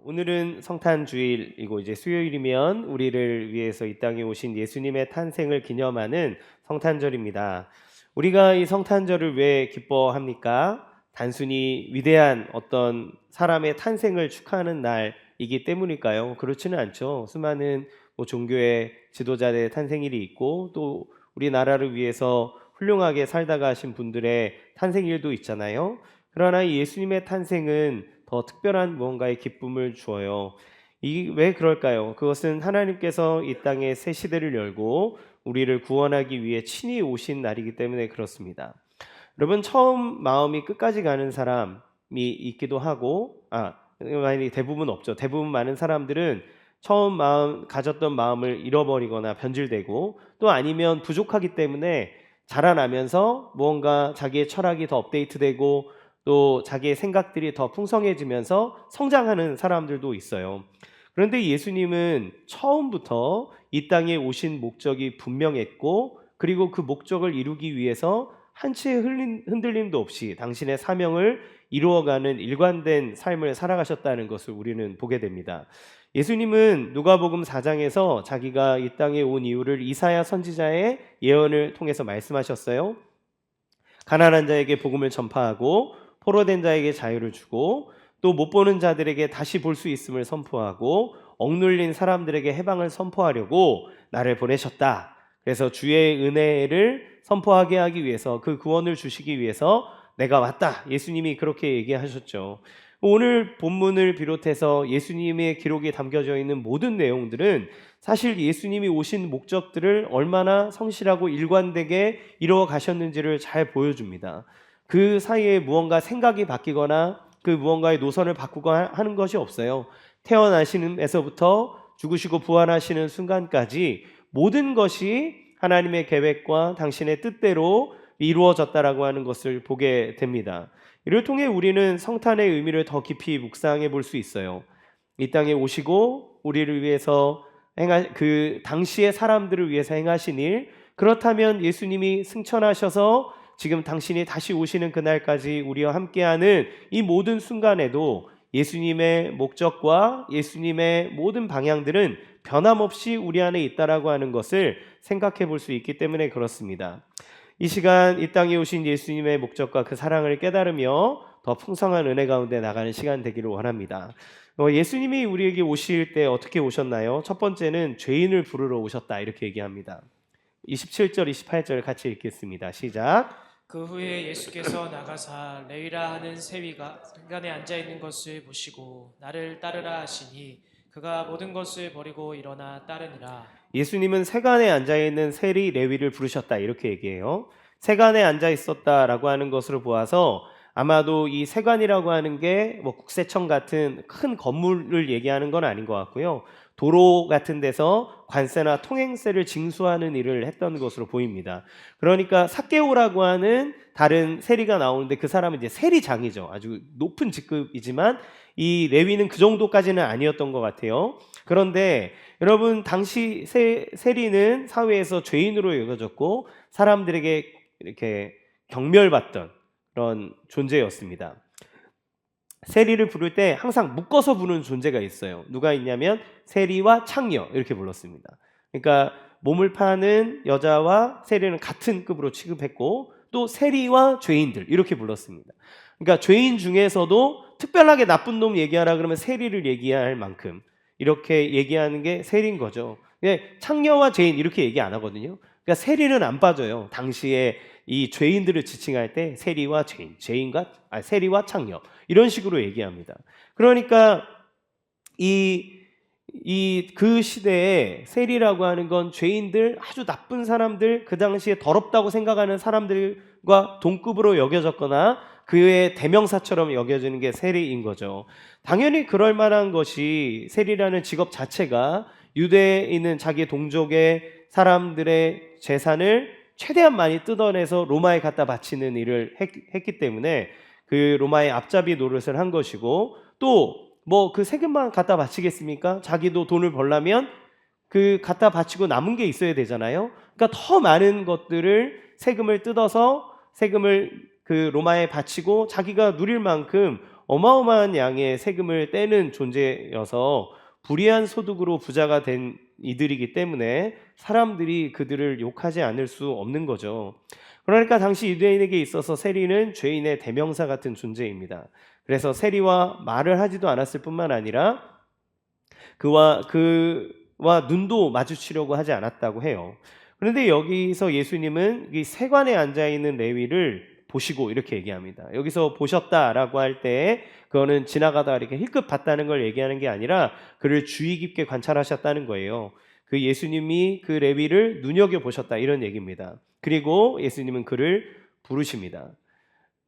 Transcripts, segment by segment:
오늘은 성탄주일이고 이제 수요일이면 우리를 위해서 이 땅에 오신 예수님의 탄생을 기념하는 성탄절입니다. 우리가 이 성탄절을 왜 기뻐합니까? 단순히 위대한 어떤 사람의 탄생을 축하하는 날이기 때문일까요? 그렇지는 않죠. 수많은 종교의 지도자들의 탄생일이 있고 또 우리나라를 위해서 훌륭하게 살다가 하신 분들의 탄생일도 있잖아요. 그러나 예수님의 탄생은 더 특별한 무언가의 기쁨을 주어요. 왜 그럴까요? 그것은 하나님께서 이 땅에 새 시대를 열고 우리를 구원하기 위해 친히 오신 날이기 때문에 그렇습니다. 여러분, 처음 마음이 끝까지 가는 사람이 있기도 하고, 많이 대부분 없죠. 대부분 많은 사람들은 처음 가졌던 마음을 잃어버리거나 변질되고, 또 아니면 부족하기 때문에 자라나면서 무언가 자기의 철학이 더 업데이트되고 또 자기의 생각들이 더 풍성해지면서 성장하는 사람들도 있어요. 그런데 예수님은 처음부터 이 땅에 오신 목적이 분명했고, 그리고 그 목적을 이루기 위해서 한치의 흔들림도 없이 당신의 사명을 이루어가는 일관된 삶을 살아가셨다는 것을 우리는 보게 됩니다. 예수님은 누가복음 4장에서 자기가 이 땅에 온 이유를 이사야 선지자의 예언을 통해서 말씀하셨어요. 가난한 자에게 복음을 전파하고 포로된 자에게 자유를 주고 또 못 보는 자들에게 다시 볼 수 있음을 선포하고 억눌린 사람들에게 해방을 선포하려고 나를 보내셨다. 그래서 주의 은혜를 선포하게 하기 위해서, 그 구원을 주시기 위해서 내가 왔다. 예수님이 그렇게 얘기하셨죠. 오늘 본문을 비롯해서 예수님의 기록이 담겨져 있는 모든 내용들은 사실 예수님이 오신 목적들을 얼마나 성실하고 일관되게 이루어 가셨는지를 잘 보여줍니다. 그 사이에 무언가 생각이 바뀌거나 그 무언가의 노선을 바꾸거나 하는 것이 없어요. 태어나시는에서부터 죽으시고 부활하시는 순간까지 모든 것이 하나님의 계획과 당신의 뜻대로 이루어졌다라고 하는 것을 보게 됩니다. 이를 통해 우리는 성탄의 의미를 더 깊이 묵상해 볼 수 있어요. 이 땅에 오시고 우리를 위해서 그 당시의 사람들을 위해서 행하신 일, 그렇다면 예수님이 승천하셔서 지금 당신이 다시 오시는 그날까지 우리와 함께하는 이 모든 순간에도 예수님의 목적과 예수님의 모든 방향들은 변함없이 우리 안에 있다라고 하는 것을 생각해 볼 수 있기 때문에 그렇습니다. 이 시간 이 땅에 오신 예수님의 목적과 그 사랑을 깨달으며 더 풍성한 은혜 가운데 나가는 시간 되기를 원합니다. 예수님이 우리에게 오실 때 어떻게 오셨나요? 첫 번째는 죄인을 부르러 오셨다, 이렇게 얘기합니다. 27절 28절 같이 읽겠습니다. 시작. 그 후에 예수께서 나가사 레위라 하는 세위가 중간에 앉아 있는 것을 보시고 나를 따르라 하시니 그가 모든 것을 버리고 일어나 따르니라. 예수님은 세간에 앉아 있는 세리 레위를 부르셨다, 이렇게 얘기해요. 세간에 앉아 있었다라고 하는 것으로 보아서 아마도 이 세관이라고 하는 게 국세청 같은 큰 건물을 얘기하는 건 아닌 것 같고요. 도로 같은 데서 관세나 통행세를 징수하는 일을 했던 것으로 보입니다. 그러니까 삭개오라고 하는 다른 세리가 나오는데 그 사람은 이제 세리장이죠. 아주 높은 직급이지만 이 레위는 그 정도까지는 아니었던 것 같아요. 그런데 여러분, 당시 세리는 사회에서 죄인으로 여겨졌고 사람들에게 이렇게 경멸받던 그런 존재였습니다. 세리를 부를 때 항상 묶어서 부르는 존재가 있어요. 누가 있냐면 세리와 창녀, 이렇게 불렀습니다. 그러니까 몸을 파는 여자와 세리는 같은 급으로 취급했고 또 세리와 죄인들, 이렇게 불렀습니다. 그러니까 죄인 중에서도 특별하게 나쁜 놈 얘기하라 그러면 세리를 얘기할 만큼 이렇게 얘기하는 게 세리인 거죠. 창녀와 죄인 이렇게 얘기 안 하거든요. 그러니까 세리는 안 빠져요. 당시에 이 죄인들을 지칭할 때 세리와 죄인, 세리와 창녀, 이런 식으로 얘기합니다. 그러니까 그 시대에 세리라고 하는 건 죄인들, 아주 나쁜 사람들, 그 당시에 더럽다고 생각하는 사람들과 동급으로 여겨졌거나 그의 대명사처럼 여겨지는 게 세리인 거죠. 당연히 그럴 만한 것이, 세리라는 직업 자체가 유대에 있는 자기 동족의 사람들의 재산을 최대한 많이 뜯어내서 로마에 갖다 바치는 일을 했기 때문에 그 로마의 앞잡이 노릇을 한 것이고, 또 그 세금만 갖다 바치겠습니까? 자기도 돈을 벌려면 그 갖다 바치고 남은 게 있어야 되잖아요. 그러니까 더 많은 것들을 세금을 뜯어서 세금을 그 로마에 바치고 자기가 누릴 만큼 어마어마한 양의 세금을 떼는 존재여서 불의한 소득으로 부자가 된 이들이기 때문에 사람들이 그들을 욕하지 않을 수 없는 거죠. 그러니까 당시 유대인에게 있어서 세리는 죄인의 대명사 같은 존재입니다. 그래서 세리와 말을 하지도 않았을 뿐만 아니라 그와 눈도 마주치려고 하지 않았다고 해요. 그런데 여기서 예수님은 이 세관에 앉아 있는 레위를 보시고 이렇게 얘기합니다. 여기서 보셨다라고 할 때 그거는 지나가다 이렇게 힐끗 봤다는 걸 얘기하는 게 아니라 그를 주의 깊게 관찰하셨다는 거예요. 그 예수님이 그 레위를 눈여겨 보셨다 이런 얘기입니다. 그리고 예수님은 그를 부르십니다.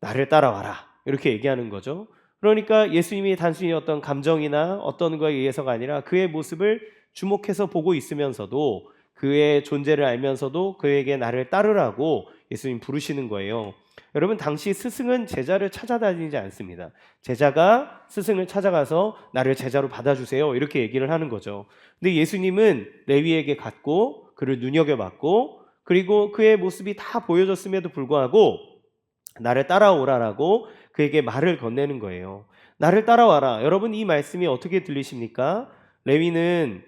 나를 따라와라 이렇게 얘기하는 거죠. 그러니까 예수님이 단순히 어떤 감정이나 어떤 거에 의해서가 아니라 그의 모습을 주목해서 보고 있으면서도 그의 존재를 알면서도 그에게 나를 따르라고 예수님 부르시는 거예요. 여러분, 당시 스승은 제자를 찾아다니지 않습니다. 제자가 스승을 찾아가서 나를 제자로 받아주세요 이렇게 얘기를 하는 거죠. 근데 예수님은 레위에게 갔고 그를 눈여겨봤고 그리고 그의 모습이 다 보여졌음에도 불구하고 나를 따라오라라고 그에게 말을 건네는 거예요. 나를 따라와라. 여러분, 이 말씀이 어떻게 들리십니까? 레위는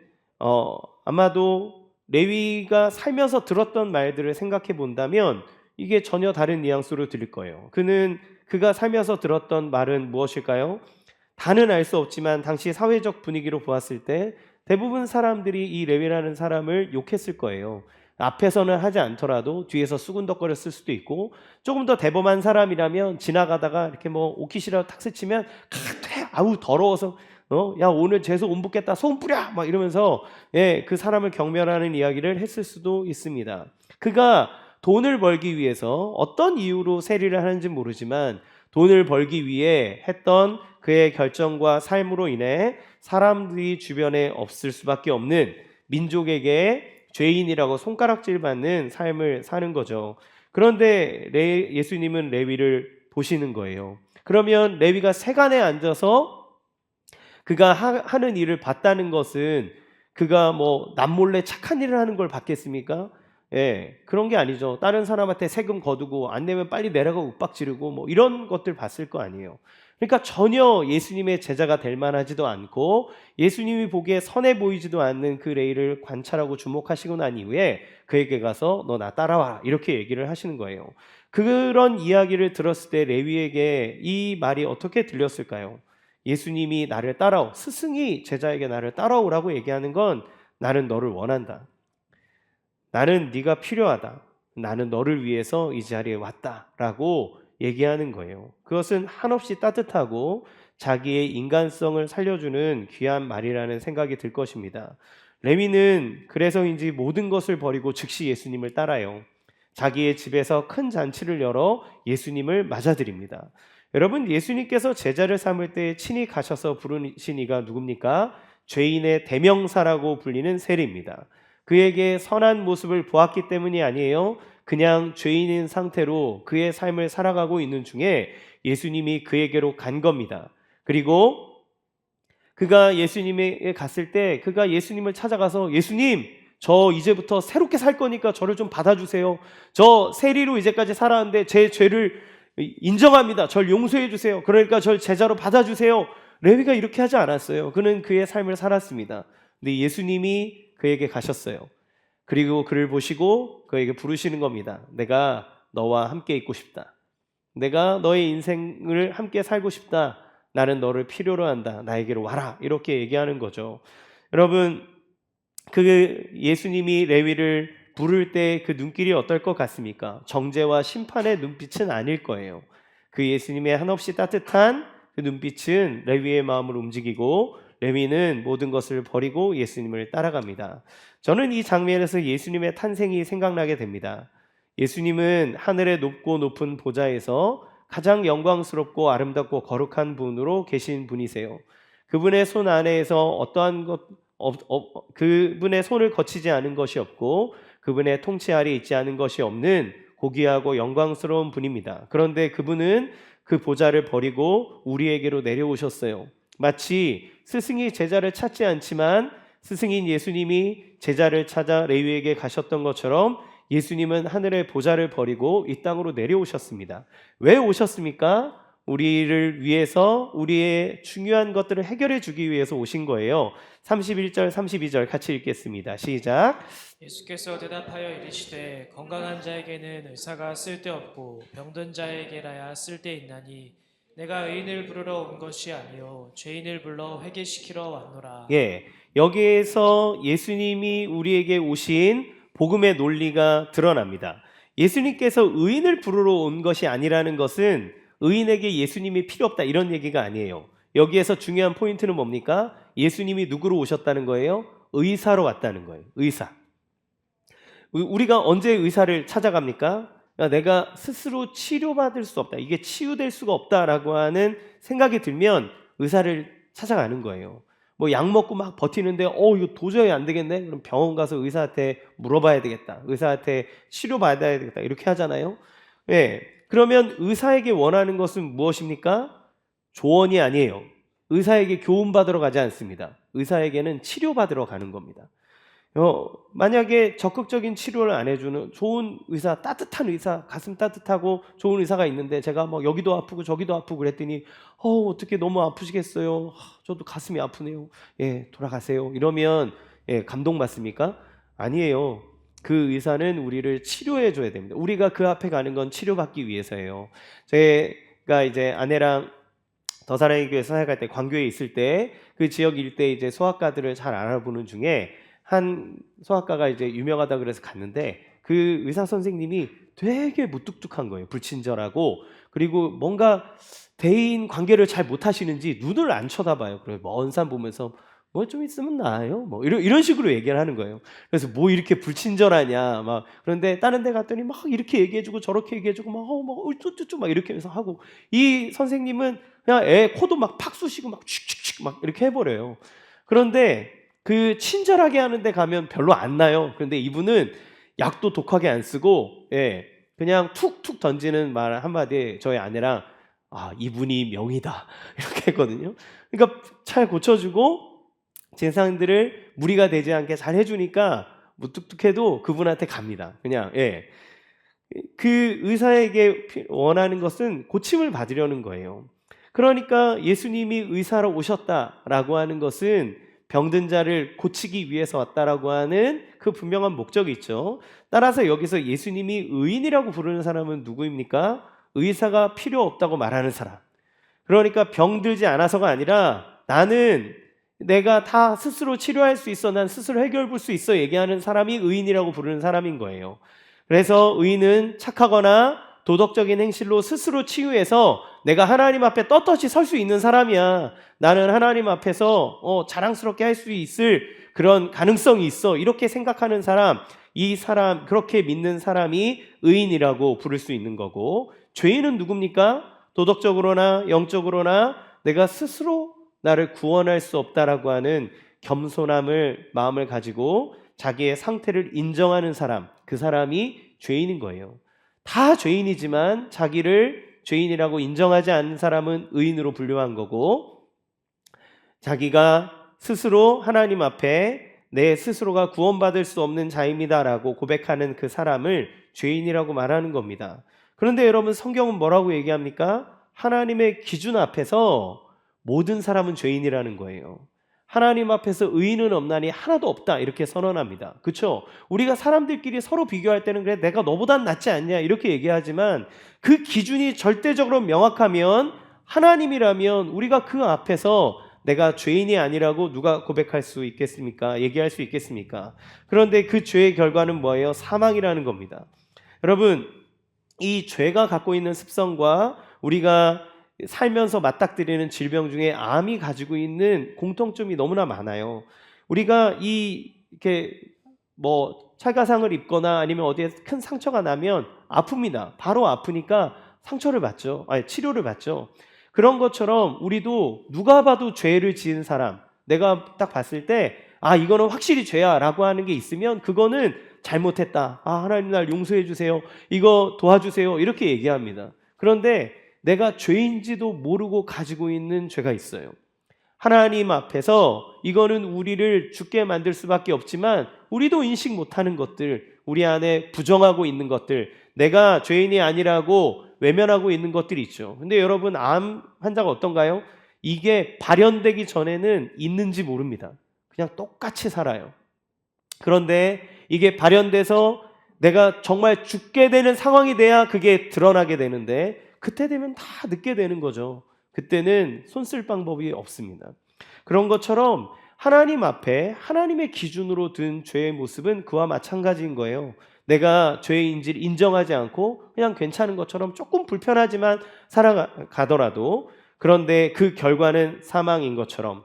아마도 레위가 살면서 들었던 말들을 생각해 본다면 이게 전혀 다른 뉘앙스로 들릴 거예요. 그가 살면서 들었던 말은 무엇일까요? 다는 알 수 없지만 당시 사회적 분위기로 보았을 때 대부분 사람들이 이 레위라는 사람을 욕했을 거예요. 앞에서는 하지 않더라도 뒤에서 수군덕거렸을 수도 있고, 조금 더 대범한 사람이라면 지나가다가 이렇게 뭐 오키시라고 탁 스치면 아우 더러워서 야 오늘 재수 온 붓겠다 소금 뿌려 막 이러면서 그 사람을 경멸하는 이야기를 했을 수도 있습니다. 그가 돈을 벌기 위해서 어떤 이유로 세리를 하는지 모르지만 돈을 벌기 위해 했던 그의 결정과 삶으로 인해 사람들이 주변에 없을 수밖에 없는 민족에게 죄인이라고 손가락질 받는 삶을 사는 거죠. 그런데 예수님은 레위를 보시는 거예요. 그러면 레위가 세간에 앉아서 그가 하는 일을 봤다는 것은 그가 뭐 남몰래 착한 일을 하는 걸 봤겠습니까? 그런 게 아니죠. 다른 사람한테 세금 거두고 안 내면 빨리 내라고 윽박 지르고 뭐 이런 것들 봤을 거 아니에요. 그러니까 전혀 예수님의 제자가 될 만하지도 않고 예수님이 보기에 선해 보이지도 않는 그 레위를 관찰하고 주목하시고 난 이후에 그에게 가서 너 나 따라와 이렇게 얘기를 하시는 거예요. 그런 이야기를 들었을 때 레위에게 이 말이 어떻게 들렸을까요? 예수님이 나를 따라오, 스승이 제자에게 나를 따라오라고 얘기하는 건 나는 너를 원한다. 나는 네가 필요하다. 나는 너를 위해서 이 자리에 왔다라고 얘기하는 거예요. 그것은 한없이 따뜻하고 자기의 인간성을 살려주는 귀한 말이라는 생각이 들 것입니다. 레위는 그래서인지 모든 것을 버리고 즉시 예수님을 따라요. 자기의 집에서 큰 잔치를 열어 예수님을 맞아들입니다. 여러분, 예수님께서 제자를 삼을 때 친히 가셔서 부르신 이가 누굽니까? 죄인의 대명사라고 불리는 세리입니다. 그에게 선한 모습을 보았기 때문이 아니에요. 그냥 죄인인 상태로 그의 삶을 살아가고 있는 중에 예수님이 그에게로 간 겁니다. 그리고 그가 예수님에게 갔을 때 그가 예수님을 찾아가서 예수님, 저 이제부터 새롭게 살 거니까 저를 좀 받아주세요. 저 세리로 이제까지 살았는데 제 죄를 인정합니다. 절 용서해 주세요. 그러니까 절 제자로 받아주세요. 레위가 이렇게 하지 않았어요. 그는 그의 삶을 살았습니다. 근데 예수님이 그에게 가셨어요. 그리고 그를 보시고 그에게 부르시는 겁니다. 내가 너와 함께 있고 싶다. 내가 너의 인생을 함께 살고 싶다. 나는 너를 필요로 한다. 나에게로 와라. 이렇게 얘기하는 거죠. 여러분, 그 예수님이 레위를 부를 때 그 눈길이 어떨 것 같습니까? 정죄와 심판의 눈빛은 아닐 거예요. 그 예수님의 한없이 따뜻한 그 눈빛은 레위의 마음을 움직이고 레위는 모든 것을 버리고 예수님을 따라갑니다. 저는 이 장면에서 예수님의 탄생이 생각나게 됩니다. 예수님은 하늘의 높고 높은 보좌에서 가장 영광스럽고 아름답고 거룩한 분으로 계신 분이세요. 그분의 손 안에서 어떠한 그분의 손을 거치지 않은 것이 없고 그분의 통치 아래 있지 않은 것이 없는 고귀하고 영광스러운 분입니다. 그런데 그분은 그 보좌를 버리고 우리에게로 내려오셨어요. 마치 스승이 제자를 찾지 않지만 스승인 예수님이 제자를 찾아 레위에게 가셨던 것처럼 예수님은 하늘의 보좌를 버리고 이 땅으로 내려오셨습니다. 왜 오셨습니까? 우리를 위해서 우리의 중요한 것들을 해결해 주기 위해서 오신 거예요. 31절, 32절 같이 읽겠습니다. 시작. 예수께서 대답하여 이르시되 건강한 자에게는 의사가 쓸데없고 병든 자에게라야 쓸데있나니 내가 의인을 부르러 온 것이 아니요 죄인을 불러 회개시키러 왔노라. 예, 여기에서 예수님이 우리에게 오신 복음의 논리가 드러납니다. 예수님께서 의인을 부르러 온 것이 아니라는 것은 의인에게 예수님이 필요 없다 이런 얘기가 아니에요. 여기에서 중요한 포인트는 뭡니까? 예수님이 누구로 오셨다는 거예요? 의사로 왔다는 거예요. 의사. 우리가 언제 의사를 찾아갑니까? 내가 스스로 치료받을 수 없다. 이게 치유될 수가 없다라고 하는 생각이 들면 의사를 찾아가는 거예요. 뭐 약 먹고 막 버티는데 이거 도저히 안 되겠네. 그럼 병원 가서 의사한테 물어봐야 되겠다. 의사한테 치료받아야 되겠다. 이렇게 하잖아요. 예. 그러면 의사에게 원하는 것은 무엇입니까? 조언이 아니에요. 의사에게 교훈받으러 가지 않습니다. 의사에게는 치료받으러 가는 겁니다. 만약에 적극적인 치료를 안 해주는 좋은 의사, 따뜻한 의사, 가슴 따뜻하고 좋은 의사가 있는데 제가 뭐 여기도 아프고 저기도 아프고 그랬더니 어떻게 너무 아프시겠어요? 저도 가슴이 아프네요. 예, 돌아가세요. 이러면 감동받습니까? 아니에요. 그 의사는 우리를 치료해 줘야 됩니다. 우리가 그 앞에 가는 건 치료받기 위해서예요. 제가 이제 아내랑 더 사랑의 교회 사역할 때 광교에 있을 때 그 지역 일대 이제 소아과들을 잘 알아보는 중에 한 소아과가 이제 유명하다 그래서 갔는데 그 의사 선생님이 되게 무뚝뚝한 거예요. 불친절하고 그리고 뭔가 대인 관계를 잘 못하시는지 눈을 안 쳐다봐요. 그래서 먼 산 보면서 뭐 좀 있으면 나아요. 뭐 이런 식으로 얘기를 하는 거예요. 그래서 뭐 이렇게 불친절하냐 막 그런데 다른 데 갔더니 막 이렇게 얘기해주고 저렇게 얘기해주고 막 어쩌쩌쩌 막 이렇게 해서 하고 이 선생님은 그냥 애 코도 막 팍 쑤시고 막 칙칙칙 막 이렇게 해버려요. 그런데 그 친절하게 하는데 가면 별로 안 나요. 그런데 이분은 약도 독하게 안 쓰고 그냥 툭툭 던지는 말 한마디에 저희 아내랑 이분이 명이다 이렇게 했거든요. 그러니까 잘 고쳐주고 증상들을 무리가 되지 않게 잘 해주니까 무뚝뚝해도 그분한테 갑니다. 그냥 그 의사에게 원하는 것은 고침을 받으려는 거예요. 그러니까 예수님이 의사로 오셨다라고 하는 것은 병든 자를 고치기 위해서 왔다라고 하는 그 분명한 목적이 있죠. 따라서 여기서 예수님이 의인이라고 부르는 사람은 누구입니까? 의사가 필요 없다고 말하는 사람. 그러니까 병들지 않아서가 아니라 나는 내가 다 스스로 치료할 수 있어, 난 스스로 해결해 볼 수 있어 얘기하는 사람이 의인이라고 부르는 사람인 거예요. 그래서 의인은 착하거나 도덕적인 행실로 스스로 치유해서 내가 하나님 앞에 떳떳이 설 수 있는 사람이야. 나는 하나님 앞에서 자랑스럽게 할 수 있을 그런 가능성이 있어. 이렇게 생각하는 사람, 이 사람, 그렇게 믿는 사람이 의인이라고 부를 수 있는 거고, 죄인은 누굽니까? 도덕적으로나 영적으로나 내가 스스로 나를 구원할 수 없다라고 하는 겸손함을 마음을 가지고 자기의 상태를 인정하는 사람, 그 사람이 죄인인 거예요. 다 죄인이지만 자기를 죄인이라고 인정하지 않는 사람은 의인으로 분류한 거고, 자기가 스스로 하나님 앞에 내 스스로가 구원받을 수 없는 자입니다라고 고백하는 그 사람을 죄인이라고 말하는 겁니다. 그런데 여러분, 성경은 뭐라고 얘기합니까? 하나님의 기준 앞에서 모든 사람은 죄인이라는 거예요. 하나님 앞에서 의인은 없나니 하나도 없다 이렇게 선언합니다. 그렇죠? 우리가 사람들끼리 서로 비교할 때는 그래 내가 너보단 낫지 않냐 이렇게 얘기하지만 그 기준이 절대적으로 명확하면 하나님이라면 우리가 그 앞에서 내가 죄인이 아니라고 누가 고백할 수 있겠습니까? 얘기할 수 있겠습니까? 그런데 그 죄의 결과는 뭐예요? 사망이라는 겁니다. 여러분, 이 죄가 갖고 있는 습성과 우리가 살면서 맞닥뜨리는 질병 중에 암이 가지고 있는 공통점이 너무나 많아요. 우리가 이렇게 뭐 찰가상을 입거나 아니면 어디에 큰 상처가 나면 아픕니다. 바로 아프니까 상처를 받죠. 치료를 받죠. 그런 것처럼 우리도 누가 봐도 죄를 지은 사람, 내가 딱 봤을 때 이거는 확실히 죄야 라고 하는 게 있으면 그거는 잘못했다. 하나님 날 용서해 주세요. 이거 도와주세요. 이렇게 얘기합니다. 그런데 내가 죄인지도 모르고 가지고 있는 죄가 있어요. 하나님 앞에서 이거는 우리를 죽게 만들 수밖에 없지만 우리도 인식 못하는 것들, 우리 안에 부정하고 있는 것들, 내가 죄인이 아니라고 외면하고 있는 것들이 있죠. 근데 여러분, 암 환자가 어떤가요? 이게 발현되기 전에는 있는지 모릅니다. 그냥 똑같이 살아요. 그런데 이게 발현돼서 내가 정말 죽게 되는 상황이 돼야 그게 드러나게 되는데, 그때 되면 다 늦게 되는 거죠. 그때는 손 쓸 방법이 없습니다. 그런 것처럼 하나님 앞에 하나님의 기준으로 든 죄의 모습은 그와 마찬가지인 거예요. 내가 죄인지를 인정하지 않고 그냥 괜찮은 것처럼 조금 불편하지만 살아가더라도, 그런데 그 결과는 사망인 것처럼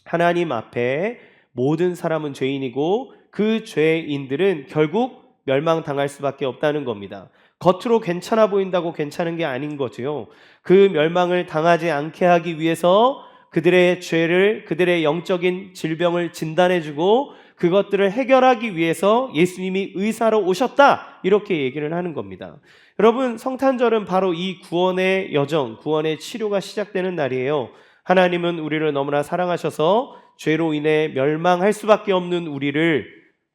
하나님 앞에 모든 사람은 죄인이고 그 죄인들은 결국 멸망당할 수밖에 없다는 겁니다. 겉으로 괜찮아 보인다고 괜찮은 게 아닌 거지요. 그 멸망을 당하지 않게 하기 위해서 그들의 죄를, 그들의 영적인 질병을 진단해주고 그것들을 해결하기 위해서 예수님이 의사로 오셨다, 이렇게 얘기를 하는 겁니다. 여러분, 성탄절은 바로 이 구원의 여정, 구원의 치료가 시작되는 날이에요. 하나님은 우리를 너무나 사랑하셔서 죄로 인해 멸망할 수밖에 없는 우리를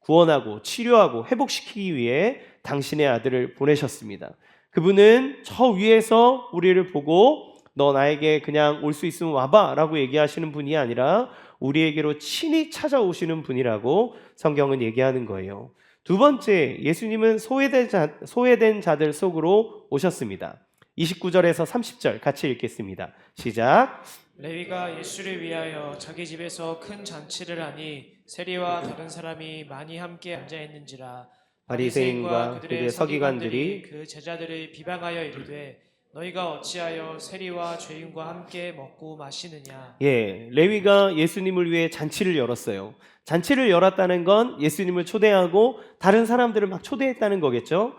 구원하고 치료하고 회복시키기 위해 당신의 아들을 보내셨습니다. 그분은 저 위에서 우리를 보고 너 나에게 그냥 올 수 있으면 와봐 라고 얘기하시는 분이 아니라 우리에게로 친히 찾아오시는 분이라고 성경은 얘기하는 거예요. 두 번째, 예수님은 소외된 자들 속으로 오셨습니다. 29절에서 30절 같이 읽겠습니다. 시작. 레위가 예수를 위하여 자기 집에서 큰 잔치를 하니 세리와 다른 사람이 많이 함께 앉아 있는지라. 바리새인과 그들의 서기관들이 그 제자들을 비방하여 이르되 너희가 어찌하여 세리와 죄인과 함께 먹고 마시느냐. 레위가 예수님을 위해 잔치를 열었어요. 잔치를 열었다는 건 예수님을 초대하고 다른 사람들을 막 초대했다는 거겠죠.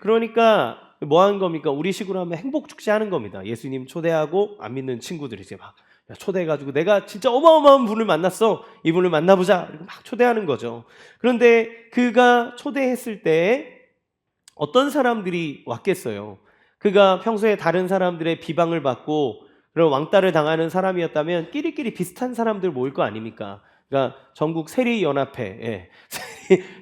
그러니까 뭐 하는 겁니까? 우리 식으로 하면 행복축제 하는 겁니다. 예수님 초대하고 안 믿는 친구들이 이제 막 초대해가지고 내가 진짜 어마어마한 분을 만났어, 이분을 만나보자, 이렇게 막 초대하는 거죠. 그런데 그가 초대했을 때 어떤 사람들이 왔겠어요? 그가 평소에 다른 사람들의 비방을 받고 그런 왕따를 당하는 사람이었다면 끼리끼리 비슷한 사람들 모일 거 아닙니까? 그러니까 전국 세리연합회,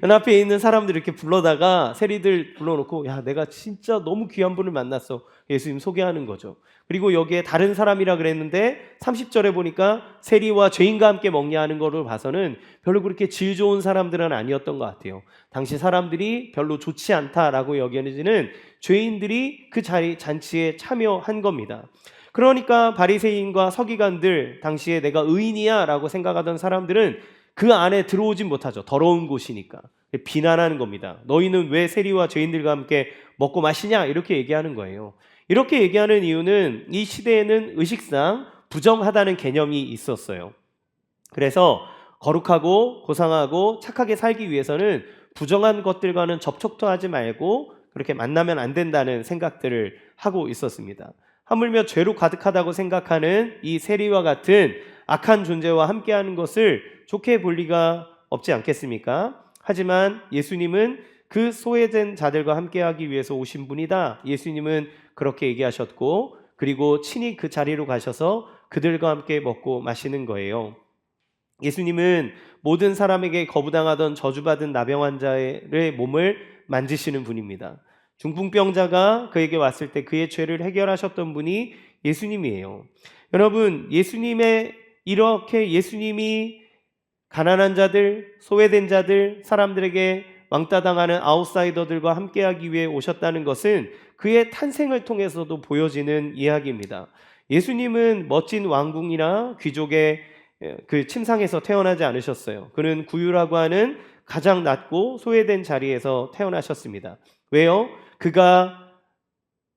연합회에 있는 사람들 이렇게 불러다가 세리들 불러놓고 야, 내가 진짜 너무 귀한 분을 만났어, 예수님 소개하는 거죠. 그리고 여기에 다른 사람이라 그랬는데 30절에 보니까 세리와 죄인과 함께 먹냐 하는 거를 봐서는 별로 그렇게 질 좋은 사람들은 아니었던 것 같아요. 당시 사람들이 별로 좋지 않다라고 여겨지는 죄인들이 그 잔치에 참여한 겁니다. 그러니까 바리새인과 서기관들, 당시에 내가 의인이야 라고 생각하던 사람들은 그 안에 들어오진 못하죠. 더러운 곳이니까. 비난하는 겁니다. 너희는 왜 세리와 죄인들과 함께 먹고 마시냐, 이렇게 얘기하는 거예요. 이렇게 얘기하는 이유는 이 시대에는 의식상 부정하다는 개념이 있었어요. 그래서 거룩하고 고상하고 착하게 살기 위해서는 부정한 것들과는 접촉도 하지 말고 그렇게 만나면 안 된다는 생각들을 하고 있었습니다. 하물며 죄로 가득하다고 생각하는 이 세리와 같은 악한 존재와 함께하는 것을 좋게 볼 리가 없지 않겠습니까? 하지만 예수님은 그 소외된 자들과 함께하기 위해서 오신 분이다. 예수님은 그렇게 얘기하셨고, 그리고 친히 그 자리로 가셔서 그들과 함께 먹고 마시는 거예요. 예수님은 모든 사람에게 거부당하던 저주받은 나병 환자의 몸을 만지시는 분입니다. 중풍병자가 그에게 왔을 때 그의 죄를 해결하셨던 분이 예수님이에요. 여러분, 이렇게 예수님이 가난한 자들, 소외된 자들, 사람들에게 왕따당하는 아웃사이더들과 함께하기 위해 오셨다는 것은 그의 탄생을 통해서도 보여지는 이야기입니다. 예수님은 멋진 왕궁이나 귀족의 그 침상에서 태어나지 않으셨어요. 그는 구유라고 하는 가장 낮고 소외된 자리에서 태어나셨습니다. 왜요? 그가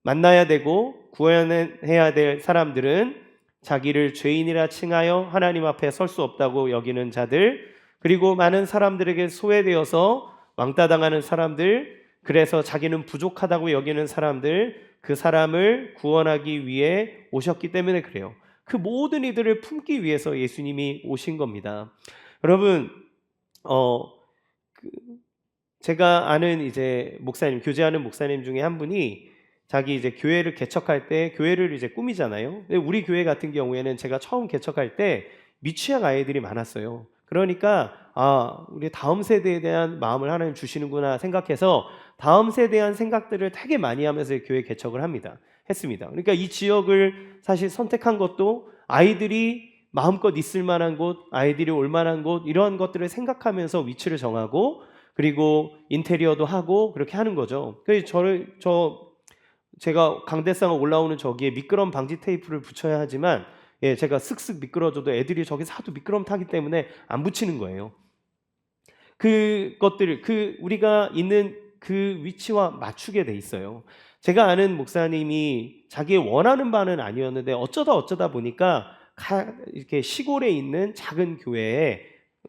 만나야 되고 구원해야 될 사람들은 자기를 죄인이라 칭하여 하나님 앞에 설 수 없다고 여기는 자들, 그리고 많은 사람들에게 소외되어서 왕따당하는 사람들, 그래서 자기는 부족하다고 여기는 사람들, 그 사람을 구원하기 위해 오셨기 때문에 그래요. 그 모든 이들을 품기 위해서 예수님이 오신 겁니다. 여러분, 제가 아는 이제 목사님, 교제하는 목사님 중에 한 분이 자기 이제 교회를 개척할 때 교회를 이제 꾸미잖아요. 근데 우리 교회 같은 경우에는 제가 처음 개척할 때 미취학 아이들이 많았어요. 그러니까 우리 다음 세대에 대한 마음을 하나님 주시는구나 생각해서 다음 세대에 대한 생각들을 되게 많이 하면서 교회 개척을 했습니다. 그러니까 이 지역을 사실 선택한 것도 아이들이 마음껏 있을 만한 곳, 아이들이 올 만한 곳, 이러한 것들을 생각하면서 위치를 정하고, 그리고 인테리어도 하고 그렇게 하는 거죠. 그래서 제가 강대상을 올라오는 저기에 미끄럼 방지 테이프를 붙여야 하지만, 제가 슥슥 미끄러져도 애들이 저기서 하도 미끄럼 타기 때문에 안 붙이는 거예요. 그것들을 우리가 있는 그 위치와 맞추게 돼 있어요. 제가 아는 목사님이 자기 원하는 바는 아니었는데 어쩌다 보니까 이렇게 시골에 있는 작은 교회에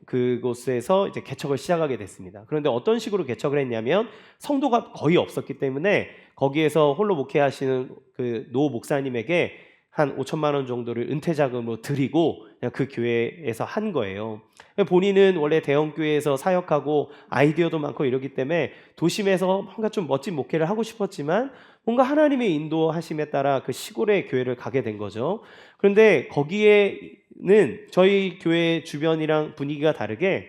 그곳에서 이제 개척을 시작하게 됐습니다. 그런데 어떤 식으로 개척을 했냐면, 성도가 거의 없었기 때문에 거기에서 홀로 목회하시는 그 노 목사님에게 한 5천만 원 정도를 은퇴 자금으로 드리고 그냥 그 교회에서 한 거예요. 본인은 원래 대형 교회에서 사역하고 아이디어도 많고 이러기 때문에 도심에서 뭔가 좀 멋진 목회를 하고 싶었지만, 뭔가 하나님의 인도하심에 따라 그 시골의 교회를 가게 된 거죠. 그런데 거기에는 저희 교회 주변이랑 분위기가 다르게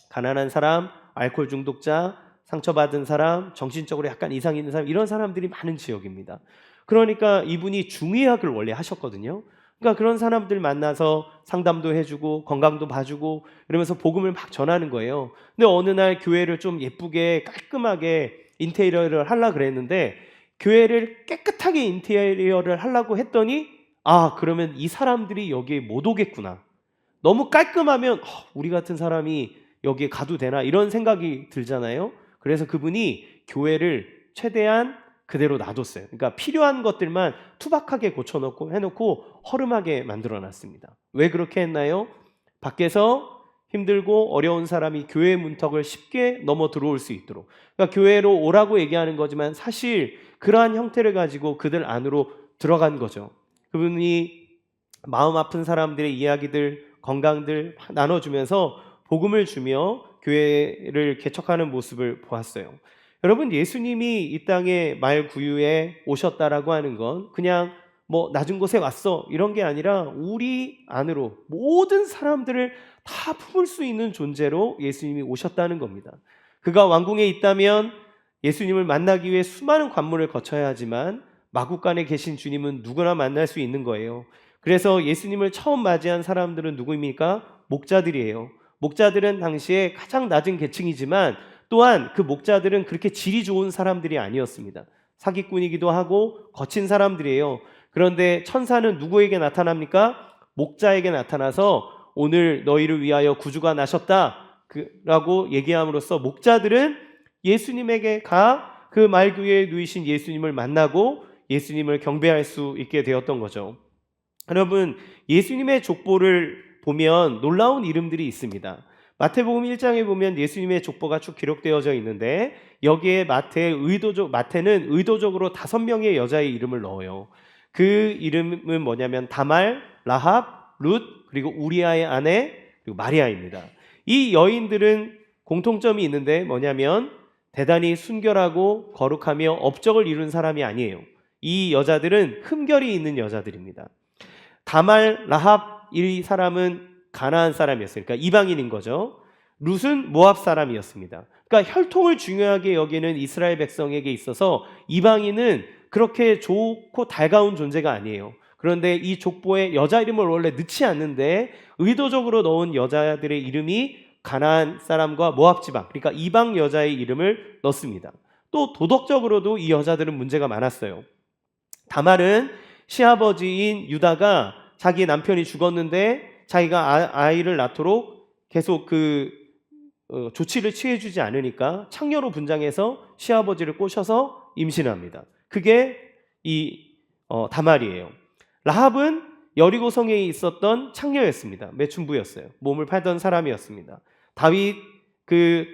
가난한 사람, 알코올 중독자, 상처받은 사람, 정신적으로 약간 이상 있는 사람, 이런 사람들이 많은 지역입니다. 그러니까 이분이 중의학을 원래 하셨거든요. 그러니까 그런 사람들 만나서 상담도 해주고 건강도 봐주고 이러면서 복음을 막 전하는 거예요. 근데 어느 날 교회를 좀 예쁘게 깔끔하게 인테리어를 하려고 그랬는데, 교회를 깨끗하게 인테리어를 하려고 했더니 그러면 이 사람들이 여기에 못 오겠구나. 너무 깔끔하면 우리 같은 사람이 여기에 가도 되나, 이런 생각이 들잖아요. 그래서 그분이 교회를 최대한 그대로 놔뒀어요. 그러니까 필요한 것들만 투박하게 고쳐놓고 해놓고 허름하게 만들어놨습니다. 왜 그렇게 했나요? 밖에서 힘들고 어려운 사람이 교회 문턱을 쉽게 넘어 들어올 수 있도록. 그러니까 교회로 오라고 얘기하는 거지만 사실 그러한 형태를 가지고 그들 안으로 들어간 거죠. 그분이 마음 아픈 사람들의 이야기들, 건강들 나눠주면서 복음을 주며 교회를 개척하는 모습을 보았어요. 여러분, 예수님이 이 땅에 말구유에 오셨다라고 하는 건 그냥 뭐 낮은 곳에 왔어 이런 게 아니라 우리 안으로 모든 사람들을 다 품을 수 있는 존재로 예수님이 오셨다는 겁니다. 그가 왕궁에 있다면 예수님을 만나기 위해 수많은 관문을 거쳐야 하지만 마구간에 계신 주님은 누구나 만날 수 있는 거예요. 그래서 예수님을 처음 맞이한 사람들은 누구입니까? 목자들이에요. 목자들은 당시에 가장 낮은 계층이지만 또한 그 목자들은 그렇게 질이 좋은 사람들이 아니었습니다. 사기꾼이기도 하고 거친 사람들이에요. 그런데 천사는 누구에게 나타납니까? 목자에게 나타나서 오늘 너희를 위하여 구주가 나셨다 라고 얘기함으로써 목자들은 예수님에게 그 말구유에 누이신 예수님을 만나고 예수님을 경배할 수 있게 되었던 거죠. 여러분, 예수님의 족보를 보면 놀라운 이름들이 있습니다. 마태복음 1장에 보면 예수님의 족보가 쭉 기록되어져 있는데, 여기에 마태는 의도적으로 5명의 여자의 이름을 넣어요. 그 이름은 뭐냐면 다말, 라합, 룻, 그리고 우리아의 아내, 그리고 마리아입니다. 이 여인들은 공통점이 있는데 뭐냐면 대단히 순결하고 거룩하며 업적을 이룬 사람이 아니에요. 이 여자들은 흠결이 있는 여자들입니다. 다말, 라합, 이 사람은 가나안 사람이었어요. 그러니까 이방인인 거죠. 룻은 모압 사람이었습니다. 그러니까 혈통을 중요하게 여기는 이스라엘 백성에게 있어서 이방인은 그렇게 좋고 달가운 존재가 아니에요. 그런데 이 족보에 여자 이름을 원래 넣지 않는데 의도적으로 넣은 여자들의 이름이 가나안 사람과 모압 지방, 그러니까 이방 여자의 이름을 넣습니다. 또 도덕적으로도 이 여자들은 문제가 많았어요. 다말은 시아버지인 유다가 자기 남편이 죽었는데 자기가 아이를 낳도록 계속 조치를 취해주지 않으니까 창녀로 분장해서 시아버지를 꼬셔서 임신합니다. 그게 다말이에요. 라합은 여리고성에 있었던 창녀였습니다. 매춘부였어요. 몸을 팔던 사람이었습니다. 다윗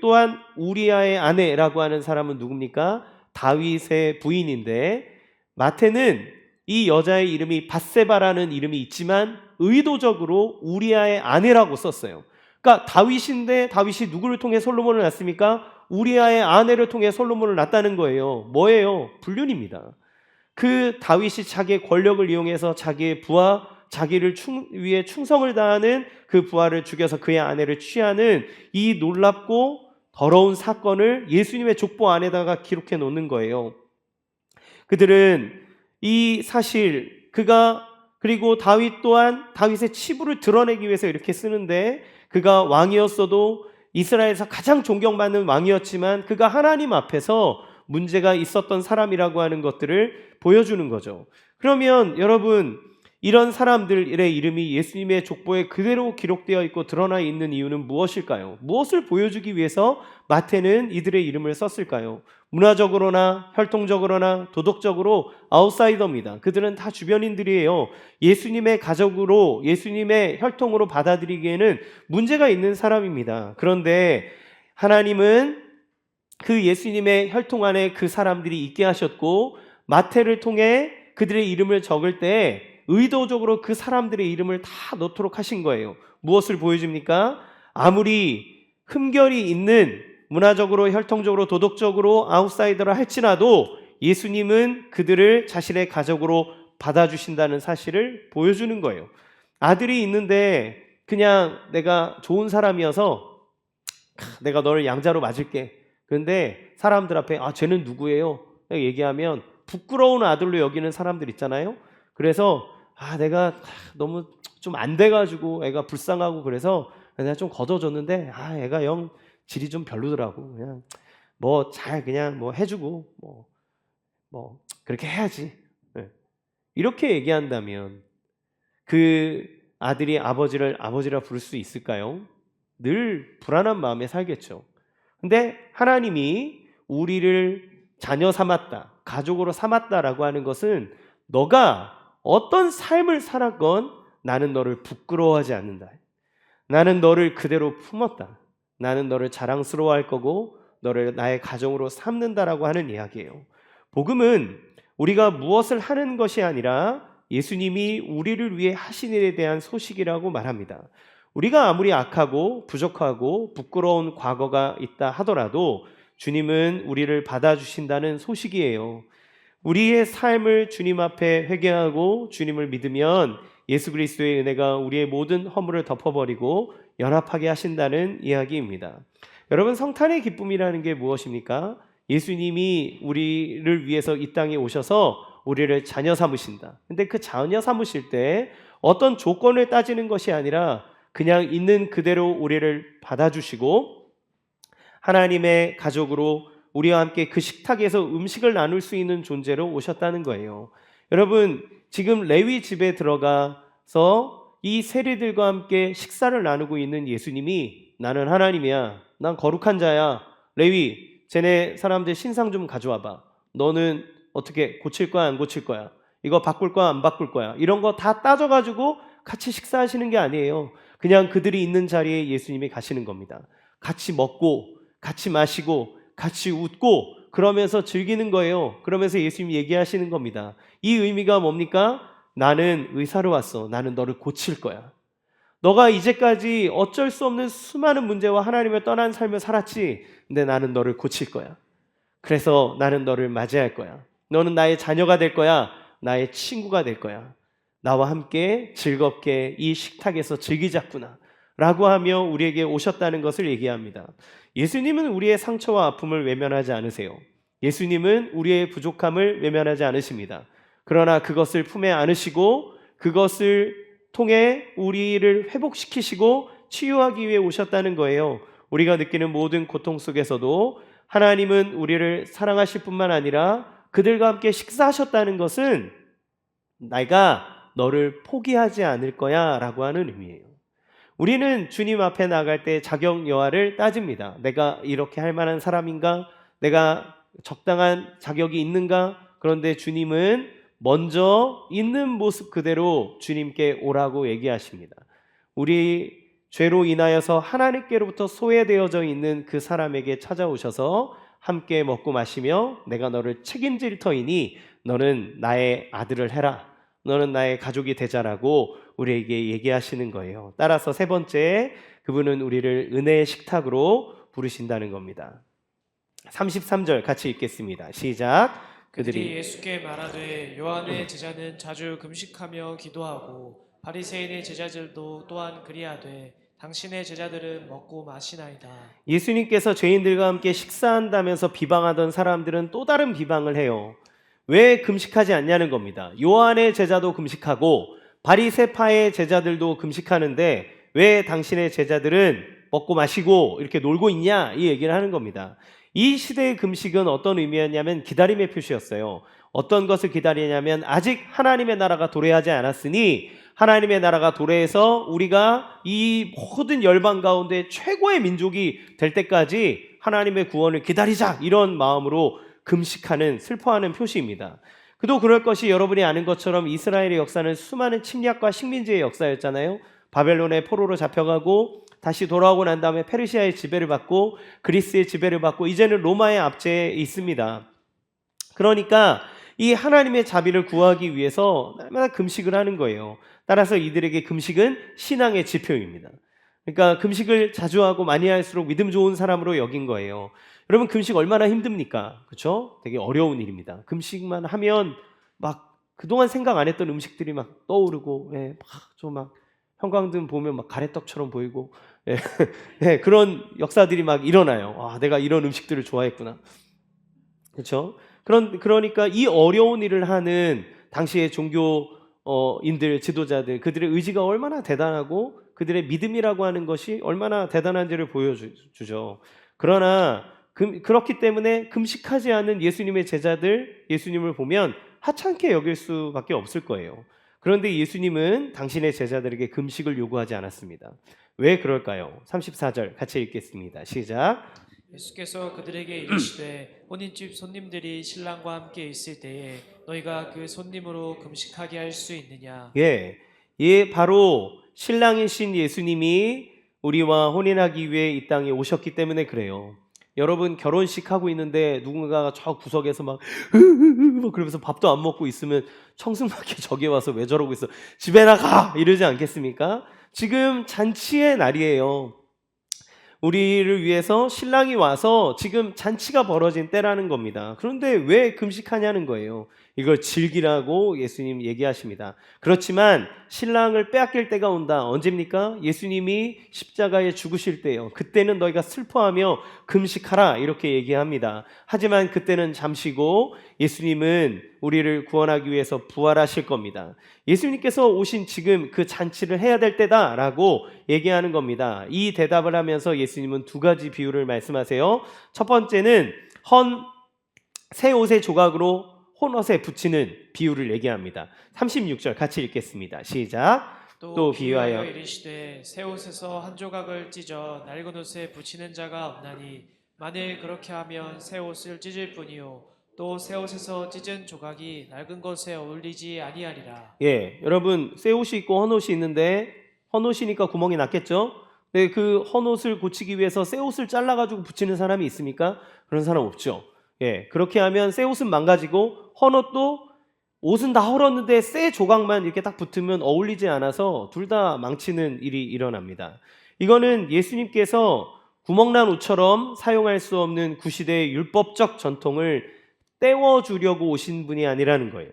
또한 우리아의 아내라고 하는 사람은 누굽니까? 다윗의 부인인데, 마태는 이 여자의 이름이 밧세바라는 이름이 있지만 의도적으로 우리아의 아내라고 썼어요. 그러니까 다윗인데 다윗이 누구를 통해 솔로몬을 낳습니까? 우리아의 아내를 통해 솔로몬을 낳았다는 거예요. 뭐예요? 불륜입니다. 그 다윗이 자기의 권력을 이용해서 자기의 부하, 자기를 위해 충성을 다하는 그 부하를 죽여서 그의 아내를 취하는 이 놀랍고 더러운 사건을 예수님의 족보 안에다가 기록해 놓는 거예요. 그들은 이 사실 그가 그리고 다윗 또한 다윗의 치부를 드러내기 위해서 이렇게 쓰는데, 그가 왕이었어도 이스라엘에서 가장 존경받는 왕이었지만 그가 하나님 앞에서 문제가 있었던 사람이라고 하는 것들을 보여주는 거죠. 그러면 여러분, 이런 사람들의 이름이 예수님의 족보에 그대로 기록되어 있고 드러나 있는 이유는 무엇일까요? 무엇을 보여주기 위해서 마태는 이들의 이름을 썼을까요? 문화적으로나 혈통적으로나 도덕적으로 아웃사이더입니다. 그들은 다 주변인들이에요. 예수님의 가족으로, 예수님의 혈통으로 받아들이기에는 문제가 있는 사람입니다. 그런데 하나님은 그 예수님의 혈통 안에 그 사람들이 있게 하셨고, 마태를 통해 그들의 이름을 적을 때 의도적으로 그 사람들의 이름을 다 넣도록 하신 거예요. 무엇을 보여줍니까? 아무리 흠결이 있는, 문화적으로 혈통적으로 도덕적으로 아웃사이더라 할지라도 예수님은 그들을 자신의 가족으로 받아주신다는 사실을 보여주는 거예요. 아들이 있는데 그냥 내가 좋은 사람이어서 내가 너를 양자로 맞을게, 그런데 사람들 앞에 쟤는 누구예요? 얘기하면 부끄러운 아들로 여기는 사람들 있잖아요. 그래서 내가 너무 좀 안 돼가지고 애가 불쌍하고 그래서 내가 좀 걷어줬는데 애가 영 질이 좀 별로더라고. 그냥 뭐 잘 그냥 뭐 해주고 뭐 그렇게 해야지. 네. 이렇게 얘기한다면 그 아들이 아버지를 아버지라 부를 수 있을까요? 늘 불안한 마음에 살겠죠. 근데 하나님이 우리를 자녀 삼았다, 가족으로 삼았다라고 하는 것은 너가 어떤 삶을 살았건 나는 너를 부끄러워하지 않는다. 나는 너를 그대로 품었다. 나는 너를 자랑스러워할 거고 너를 나의 가정으로 삼는다라고 하는 이야기예요. 복음은 우리가 무엇을 하는 것이 아니라 예수님이 우리를 위해 하신 일에 대한 소식이라고 말합니다. 우리가 아무리 악하고 부족하고 부끄러운 과거가 있다 하더라도 주님은 우리를 받아주신다는 소식이에요. 우리의 삶을 주님 앞에 회개하고 주님을 믿으면 예수 그리스도의 은혜가 우리의 모든 허물을 덮어버리고 연합하게 하신다는 이야기입니다. 여러분, 성탄의 기쁨이라는 게 무엇입니까? 예수님이 우리를 위해서 이 땅에 오셔서 우리를 자녀 삼으신다. 근데 그 자녀 삼으실 때 어떤 조건을 따지는 것이 아니라 그냥 있는 그대로 우리를 받아주시고 하나님의 가족으로 우리와 함께 그 식탁에서 음식을 나눌 수 있는 존재로 오셨다는 거예요. 여러분, 지금 레위 집에 들어가서 이 세리들과 함께 식사를 나누고 있는 예수님이 나는 하나님이야, 난 거룩한 자야, 레위 쟤네 사람들 신상 좀 가져와봐, 너는 어떻게 고칠 거야 안 고칠 거야, 이거 바꿀 거야 안 바꿀 거야, 이런 거 다 따져가지고 같이 식사하시는 게 아니에요. 그냥 그들이 있는 자리에 예수님이 가시는 겁니다. 같이 먹고 같이 마시고 같이 웃고 그러면서 즐기는 거예요. 그러면서 예수님이 얘기하시는 겁니다. 이 의미가 뭡니까? 나는 의사로 왔어. 나는 너를 고칠 거야. 너가 이제까지 어쩔 수 없는 수많은 문제와 하나님을 떠난 삶을 살았지. 근데 나는 너를 고칠 거야. 그래서 나는 너를 맞이할 거야. 너는 나의 자녀가 될 거야. 나의 친구가 될 거야. 나와 함께 즐겁게 이 식탁에서 즐기자꾸나 라고 하며 우리에게 오셨다는 것을 얘기합니다. 예수님은 우리의 상처와 아픔을 외면하지 않으세요. 예수님은 우리의 부족함을 외면하지 않으십니다. 그러나 그것을 품에 안으시고 그것을 통해 우리를 회복시키시고 치유하기 위해 오셨다는 거예요. 우리가 느끼는 모든 고통 속에서도 하나님은 우리를 사랑하실 뿐만 아니라 그들과 함께 식사하셨다는 것은 내가 너를 포기하지 않을 거야 라고 하는 의미예요. 우리는 주님 앞에 나갈 때 자격 여하를 따집니다. 내가 이렇게 할 만한 사람인가? 내가 적당한 자격이 있는가? 그런데 주님은 먼저 있는 모습 그대로 주님께 오라고 얘기하십니다. 우리 죄로 인하여서 하나님께로부터 소외되어져 있는 그 사람에게 찾아오셔서 함께 먹고 마시며 내가 너를 책임질 터이니 너는 나의 아들을 해라, 너는 나의 가족이 되자라고 우리에게 얘기하시는 거예요. 따라서 세 번째, 그분은 우리를 은혜의 식탁으로 부르신다는 겁니다. 33절 같이 읽겠습니다. 시작. 그들이 예수께 말하되 요한의 제자는 자주 금식하며 기도하고 바리새인의 제자들도 또한 그리하되 당신의 제자들은 먹고 마시나이다. 예수님께서 죄인들과 함께 식사한다면서 비방하던 사람들은 또 다른 비방을 해요. 왜 금식하지 않냐는 겁니다. 요한의 제자도 금식하고 바리새파의 제자들도 금식하는데 왜 당신의 제자들은 먹고 마시고 이렇게 놀고 있냐, 이 얘기를 하는 겁니다. 이 시대의 금식은 어떤 의미였냐면 기다림의 표시였어요. 어떤 것을 기다리냐면 아직 하나님의 나라가 도래하지 않았으니 하나님의 나라가 도래해서 우리가 이 모든 열방 가운데 최고의 민족이 될 때까지 하나님의 구원을 기다리자, 이런 마음으로 금식하는, 슬퍼하는 표시입니다. 그도 그럴 것이, 여러분이 아는 것처럼 이스라엘의 역사는 수많은 침략과 식민지의 역사였잖아요. 바벨론의 포로로 잡혀가고 다시 돌아오고 난 다음에 페르시아의 지배를 받고 그리스의 지배를 받고 이제는 로마의 압제에 있습니다. 그러니까 이 하나님의 자비를 구하기 위해서 날마다 금식을 하는 거예요. 따라서 이들에게 금식은 신앙의 지표입니다. 그러니까 금식을 자주 하고 많이 할수록 믿음 좋은 사람으로 여긴 거예요. 여러분, 금식 얼마나 힘듭니까? 그렇죠? 되게 어려운 일입니다. 금식만 하면 막 그동안 생각 안 했던 음식들이 막 떠오르고, 예, 막 형광등 보면 막 가래떡처럼 보이고, 예, 예, 그런 역사들이 막 일어나요. 아, 내가 이런 음식들을 좋아했구나. 그렇죠? 그러니까 이 어려운 일을 하는 당시의 종교인들, 지도자들, 그들의 의지가 얼마나 대단하고 그들의 믿음이라고 하는 것이 얼마나 대단한지를 보여주죠. 그러나 그렇기 때문에 금식하지 않은 예수님의 제자들, 예수님을 보면 하찮게 여길 수밖에 없을 거예요. 그런데 예수님은 당신의 제자들에게 금식을 요구하지 않았습니다. 왜 그럴까요? 34절 같이 읽겠습니다. 시작. 예수께서 그들에게 이르시되 혼인집 손님들이 신랑과 함께 있을 때에 너희가 그 손님으로 금식하게 할 수 있느냐? 예, 바로 신랑이신 예수님이 우리와 혼인하기 위해 이 땅에 오셨기 때문에 그래요. 여러분, 결혼식 하고 있는데 누군가가 저 구석에서 막 그러면서 밥도 안 먹고 있으면 청승맞게 저기 와서 왜 저러고 있어, 집에 나가, 이러지 않겠습니까? 지금 잔치의 날이에요. 우리를 위해서 신랑이 와서 지금 잔치가 벌어진 때라는 겁니다. 그런데 왜 금식하냐는 거예요. 이걸 즐기라고 예수님 얘기하십니다. 그렇지만 신랑을 빼앗길 때가 온다. 언제입니까? 예수님이 십자가에 죽으실 때요. 그때는 너희가 슬퍼하며 금식하라, 이렇게 얘기합니다. 하지만 그때는 잠시고 예수님은 우리를 구원하기 위해서 부활하실 겁니다. 예수님께서 오신 지금 그 잔치를 해야 될 때다라고 얘기하는 겁니다. 이 대답을 하면서 예수님은 두 가지 비유를 말씀하세요. 첫 번째는 새 옷의 조각으로 혼옷에 붙이는 비유를 얘기합니다. 36절 같이 읽겠습니다. 시작. 또 비유하여 이르시되 새 옷에서 한 조각을 찢어 낡은 옷에 붙이는 자가 없나니 만일 그렇게 하면 새 옷을 찢을 뿐이요 또 새 옷에서 찢은 조각이 낡은 것에 어울리지 아니하리라. 예, 여러분, 새 옷이 있고 헌옷이 있는데 헌옷이니까 구멍이 났겠죠? 네, 그 헌옷을 고치기 위해서 새 옷을 잘라가지고 붙이는 사람이 있습니까? 그런 사람 없죠. 예, 그렇게 하면 새 옷은 망가지고 헌옷도, 옷은 다 헐었는데 새 조각만 이렇게 딱 붙으면 어울리지 않아서 둘 다 망치는 일이 일어납니다. 이거는 예수님께서 구멍난 옷처럼 사용할 수 없는 구시대의 율법적 전통을 떼워주려고 오신 분이 아니라는 거예요.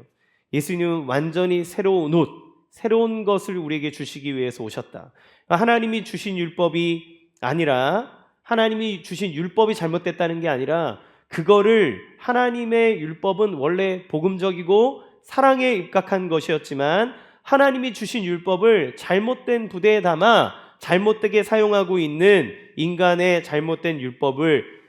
예수님은 완전히 새로운 옷, 새로운 것을 우리에게 주시기 위해서 오셨다. 하나님이 주신 율법이 아니라, 하나님이 주신 율법이 잘못됐다는 게 아니라, 그거를, 하나님의 율법은 원래 복음적이고 사랑에 입각한 것이었지만 하나님이 주신 율법을 잘못된 부대에 담아 잘못되게 사용하고 있는 인간의 잘못된 율법을,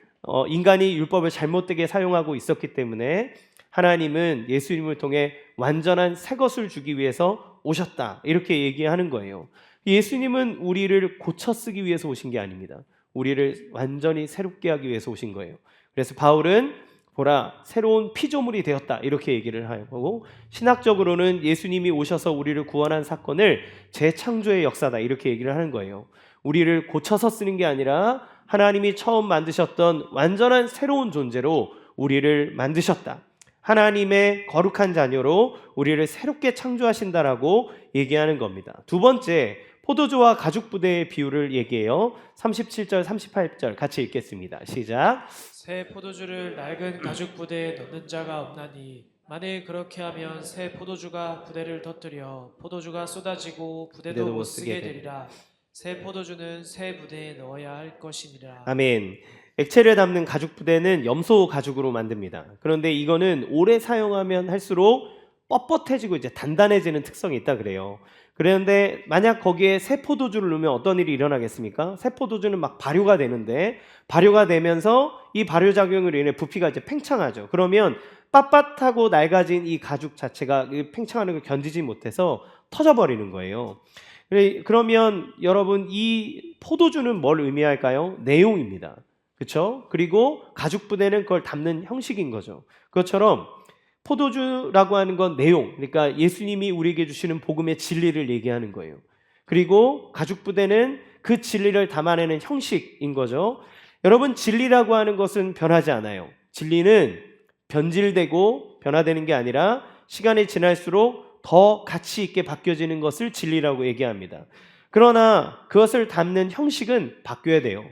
인간이 율법을 잘못되게 사용하고 있었기 때문에 하나님은 예수님을 통해 완전한 새 것을 주기 위해서 오셨다, 이렇게 얘기하는 거예요. 예수님은 우리를 고쳐 쓰기 위해서 오신 게 아닙니다. 우리를 완전히 새롭게 하기 위해서 오신 거예요. 그래서 바울은 보라, 새로운 피조물이 되었다, 이렇게 얘기를 하고, 신학적으로는 예수님이 오셔서 우리를 구원한 사건을 재창조의 역사다, 이렇게 얘기를 하는 거예요. 우리를 고쳐서 쓰는 게 아니라 하나님이 처음 만드셨던 완전한 새로운 존재로 우리를 만드셨다. 하나님의 거룩한 자녀로 우리를 새롭게 창조하신다라고 얘기하는 겁니다. 두 번째, 포도주와 가죽 부대의 비유를 얘기해요. 37절, 38절 같이 읽겠습니다. 시작. 새 포도주를 낡은 가죽 부대에 넣는 자가 없나니 만일 그렇게 하면 새 포도주가 부대를 터뜨려 포도주가 쏟아지고 부대도 부대도 못 못 쓰게 쓰게 되리라. 새 포도주는 새 부대에 넣어야 할 것이니라. 아멘. 액체를 담는 가죽 부대는 염소 가죽으로 만듭니다. 그런데 이거는 오래 사용하면 할수록 뻣뻣해지고 이제 단단해지는 특성이 있다 그래요. 그런데 만약 거기에 새 포도주를 넣으면 어떤 일이 일어나겠습니까? 새 포도주는 막 발효가 되는데 발효가 되면서 이 발효 작용으로 인해 부피가 이제 팽창하죠. 그러면 빳빳하고 낡아진 이 가죽 자체가 이 팽창하는 걸 견디지 못해서 터져버리는 거예요. 그러면 여러분 이 포도주는 뭘 의미할까요? 내용입니다. 그렇죠? 그리고 가죽 부대는 그걸 담는 형식인 거죠. 그것처럼 포도주라고 하는 건 내용, 그러니까 예수님이 우리에게 주시는 복음의 진리를 얘기하는 거예요. 그리고 가죽 부대는 그 진리를 담아내는 형식인 거죠. 여러분, 진리라고 하는 것은 변하지 않아요. 진리는 변질되고 변화되는 게 아니라 시간이 지날수록 더 가치 있게 바뀌어지는 것을 진리라고 얘기합니다. 그러나 그것을 담는 형식은 바뀌어야 돼요.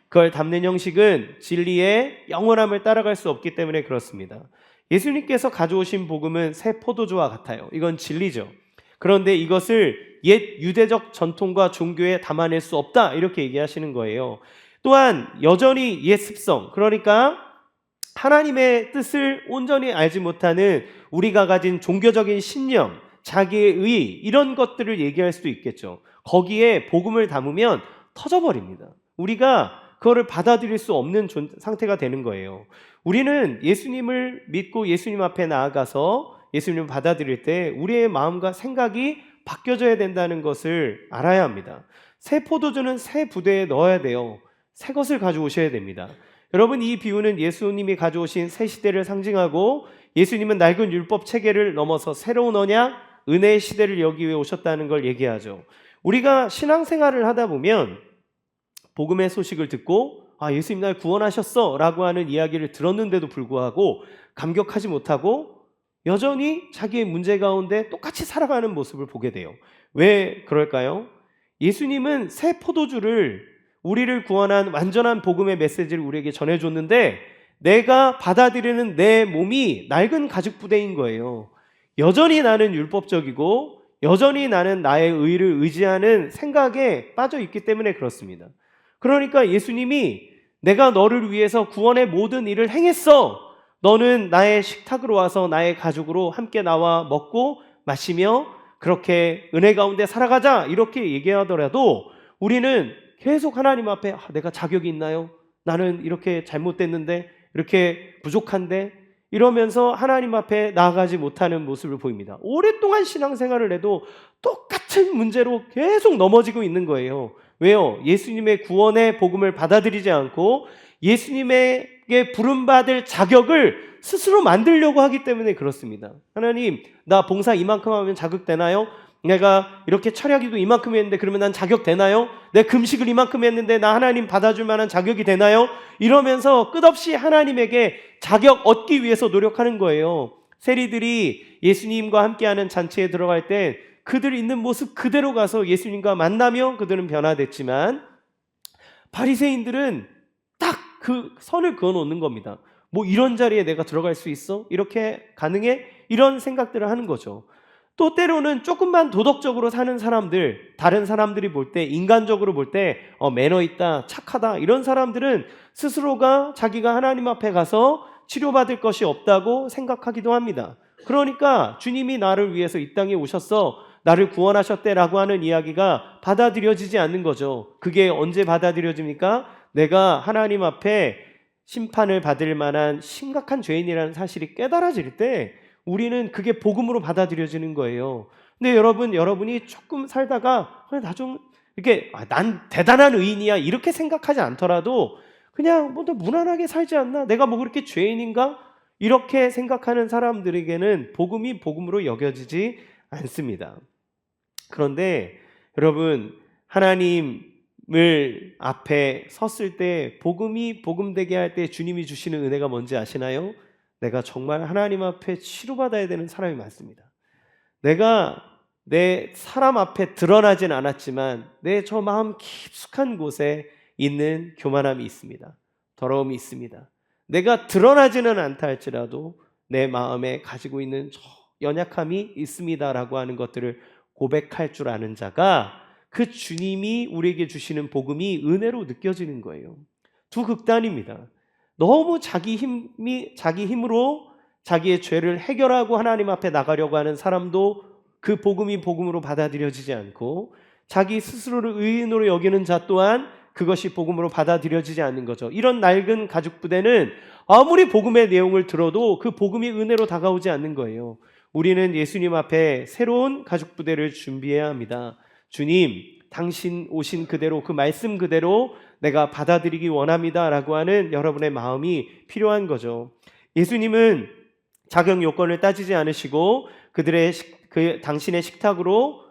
그걸 담는 형식은 진리의 영원함을 따라갈 수 없기 때문에 그렇습니다. 예수님께서 가져오신 복음은 새 포도주와 같아요. 이건 진리죠. 그런데 이것을 옛 유대적 전통과 종교에 담아낼 수 없다 이렇게 얘기하시는 거예요. 또한 여전히 옛 습성, 그러니까 하나님의 뜻을 온전히 알지 못하는 우리가 가진 종교적인 신념, 자기의 의, 이런 것들을 얘기할 수도 있겠죠. 거기에 복음을 담으면 터져버립니다. 우리가 그거를 받아들일 수 없는 상태가 되는 거예요. 우리는 예수님을 믿고 예수님 앞에 나아가서 예수님을 받아들일 때 우리의 마음과 생각이 바뀌어져야 된다는 것을 알아야 합니다. 새 포도주는 새 부대에 넣어야 돼요. 새 것을 가져오셔야 됩니다. 여러분, 이 비유는 예수님이 가져오신 새 시대를 상징하고 예수님은 낡은 율법 체계를 넘어서 새로운 언약, 은혜의 시대를 여기 위해 오셨다는 걸 얘기하죠. 우리가 신앙생활을 하다 보면 복음의 소식을 듣고 예수님 날 구원하셨어 라고 하는 이야기를 들었는데도 불구하고 감격하지 못하고 여전히 자기의 문제 가운데 똑같이 살아가는 모습을 보게 돼요. 왜 그럴까요? 예수님은 새 포도주를, 우리를 구원한 완전한 복음의 메시지를 우리에게 전해줬는데 내가 받아들이는 내 몸이 낡은 가죽 부대인 거예요. 여전히 나는 율법적이고 여전히 나는 나의 의를 의지하는 생각에 빠져 있기 때문에 그렇습니다. 그러니까 예수님이 내가 너를 위해서 구원의 모든 일을 행했어. 너는 나의 식탁으로 와서 나의 가족으로 함께 나와 먹고 마시며 그렇게 은혜 가운데 살아가자 이렇게 얘기하더라도 우리는 계속 하나님 앞에 내가 자격이 있나요? 나는 이렇게 잘못됐는데, 이렇게 부족한데, 이러면서 하나님 앞에 나아가지 못하는 모습을 보입니다. 오랫동안 신앙생활을 해도 똑같은 문제로 계속 넘어지고 있는 거예요. 왜요? 예수님의 구원의 복음을 받아들이지 않고 예수님에게 부름받을 자격을 스스로 만들려고 하기 때문에 그렇습니다. 하나님, 나 봉사 이만큼 하면 자격 되나요? 내가 이렇게 철야기도 이만큼 했는데 그러면 난 자격 되나요? 내 금식을 이만큼 했는데 나 하나님 받아줄 만한 자격이 되나요? 이러면서 끝없이 하나님에게 자격 얻기 위해서 노력하는 거예요. 세리들이 예수님과 함께하는 잔치에 들어갈 때 그들 있는 모습 그대로 가서 예수님과 만나며 그들은 변화됐지만 바리새인들은 딱 그 선을 그어놓는 겁니다. 뭐 이런 자리에 내가 들어갈 수 있어? 이렇게 가능해? 이런 생각들을 하는 거죠. 또 때로는 조금만 도덕적으로 사는 사람들, 다른 사람들이 볼 때, 인간적으로 볼 때 매너 있다, 착하다, 이런 사람들은 스스로가 자기가 하나님 앞에 가서 치료받을 것이 없다고 생각하기도 합니다. 그러니까 주님이 나를 위해서 이 땅에 오셨어, 나를 구원하셨대라고 하는 이야기가 받아들여지지 않는 거죠. 그게 언제 받아들여집니까? 내가 하나님 앞에 심판을 받을 만한 심각한 죄인이라는 사실이 깨달아질 때 우리는 그게 복음으로 받아들여지는 거예요. 근데 여러분이 조금 살다가 나 좀 이렇게 난 대단한 의인이야 이렇게 생각하지 않더라도 그냥 뭐 무난하게 살지 않나? 내가 뭐 그렇게 죄인인가? 이렇게 생각하는 사람들에게는 복음이 복음으로 여겨지지 않습니다. 그런데 여러분, 하나님을 앞에 섰을 때 복음이 복음되게 할 때 주님이 주시는 은혜가 뭔지 아시나요? 내가 정말 하나님 앞에 치료받아야 되는 사람이 많습니다. 내가 내 사람 앞에 드러나진 않았지만 내 저 마음 깊숙한 곳에 있는 교만함이 있습니다. 더러움이 있습니다. 내가 드러나지는 않다 할지라도 내 마음에 가지고 있는 저 연약함이 있습니다라고 하는 것들을 고백할 줄 아는 자가 그 주님이 우리에게 주시는 복음이 은혜로 느껴지는 거예요. 두 극단입니다. 너무 자기 힘으로 자기의 죄를 해결하고 하나님 앞에 나가려고 하는 사람도 그 복음이 복음으로 받아들여지지 않고, 자기 스스로를 의인으로 여기는 자 또한 그것이 복음으로 받아들여지지 않는 거죠. 이런 낡은 가죽 부대는 아무리 복음의 내용을 들어도 그 복음이 은혜로 다가오지 않는 거예요. 우리는 예수님 앞에 새로운 가죽 부대를 준비해야 합니다. 주님, 당신 오신 그대로, 그 말씀 그대로 내가 받아들이기 원합니다 라고 하는 여러분의 마음이 필요한 거죠. 예수님은 자격 요건을 따지지 않으시고 당신의 식탁으로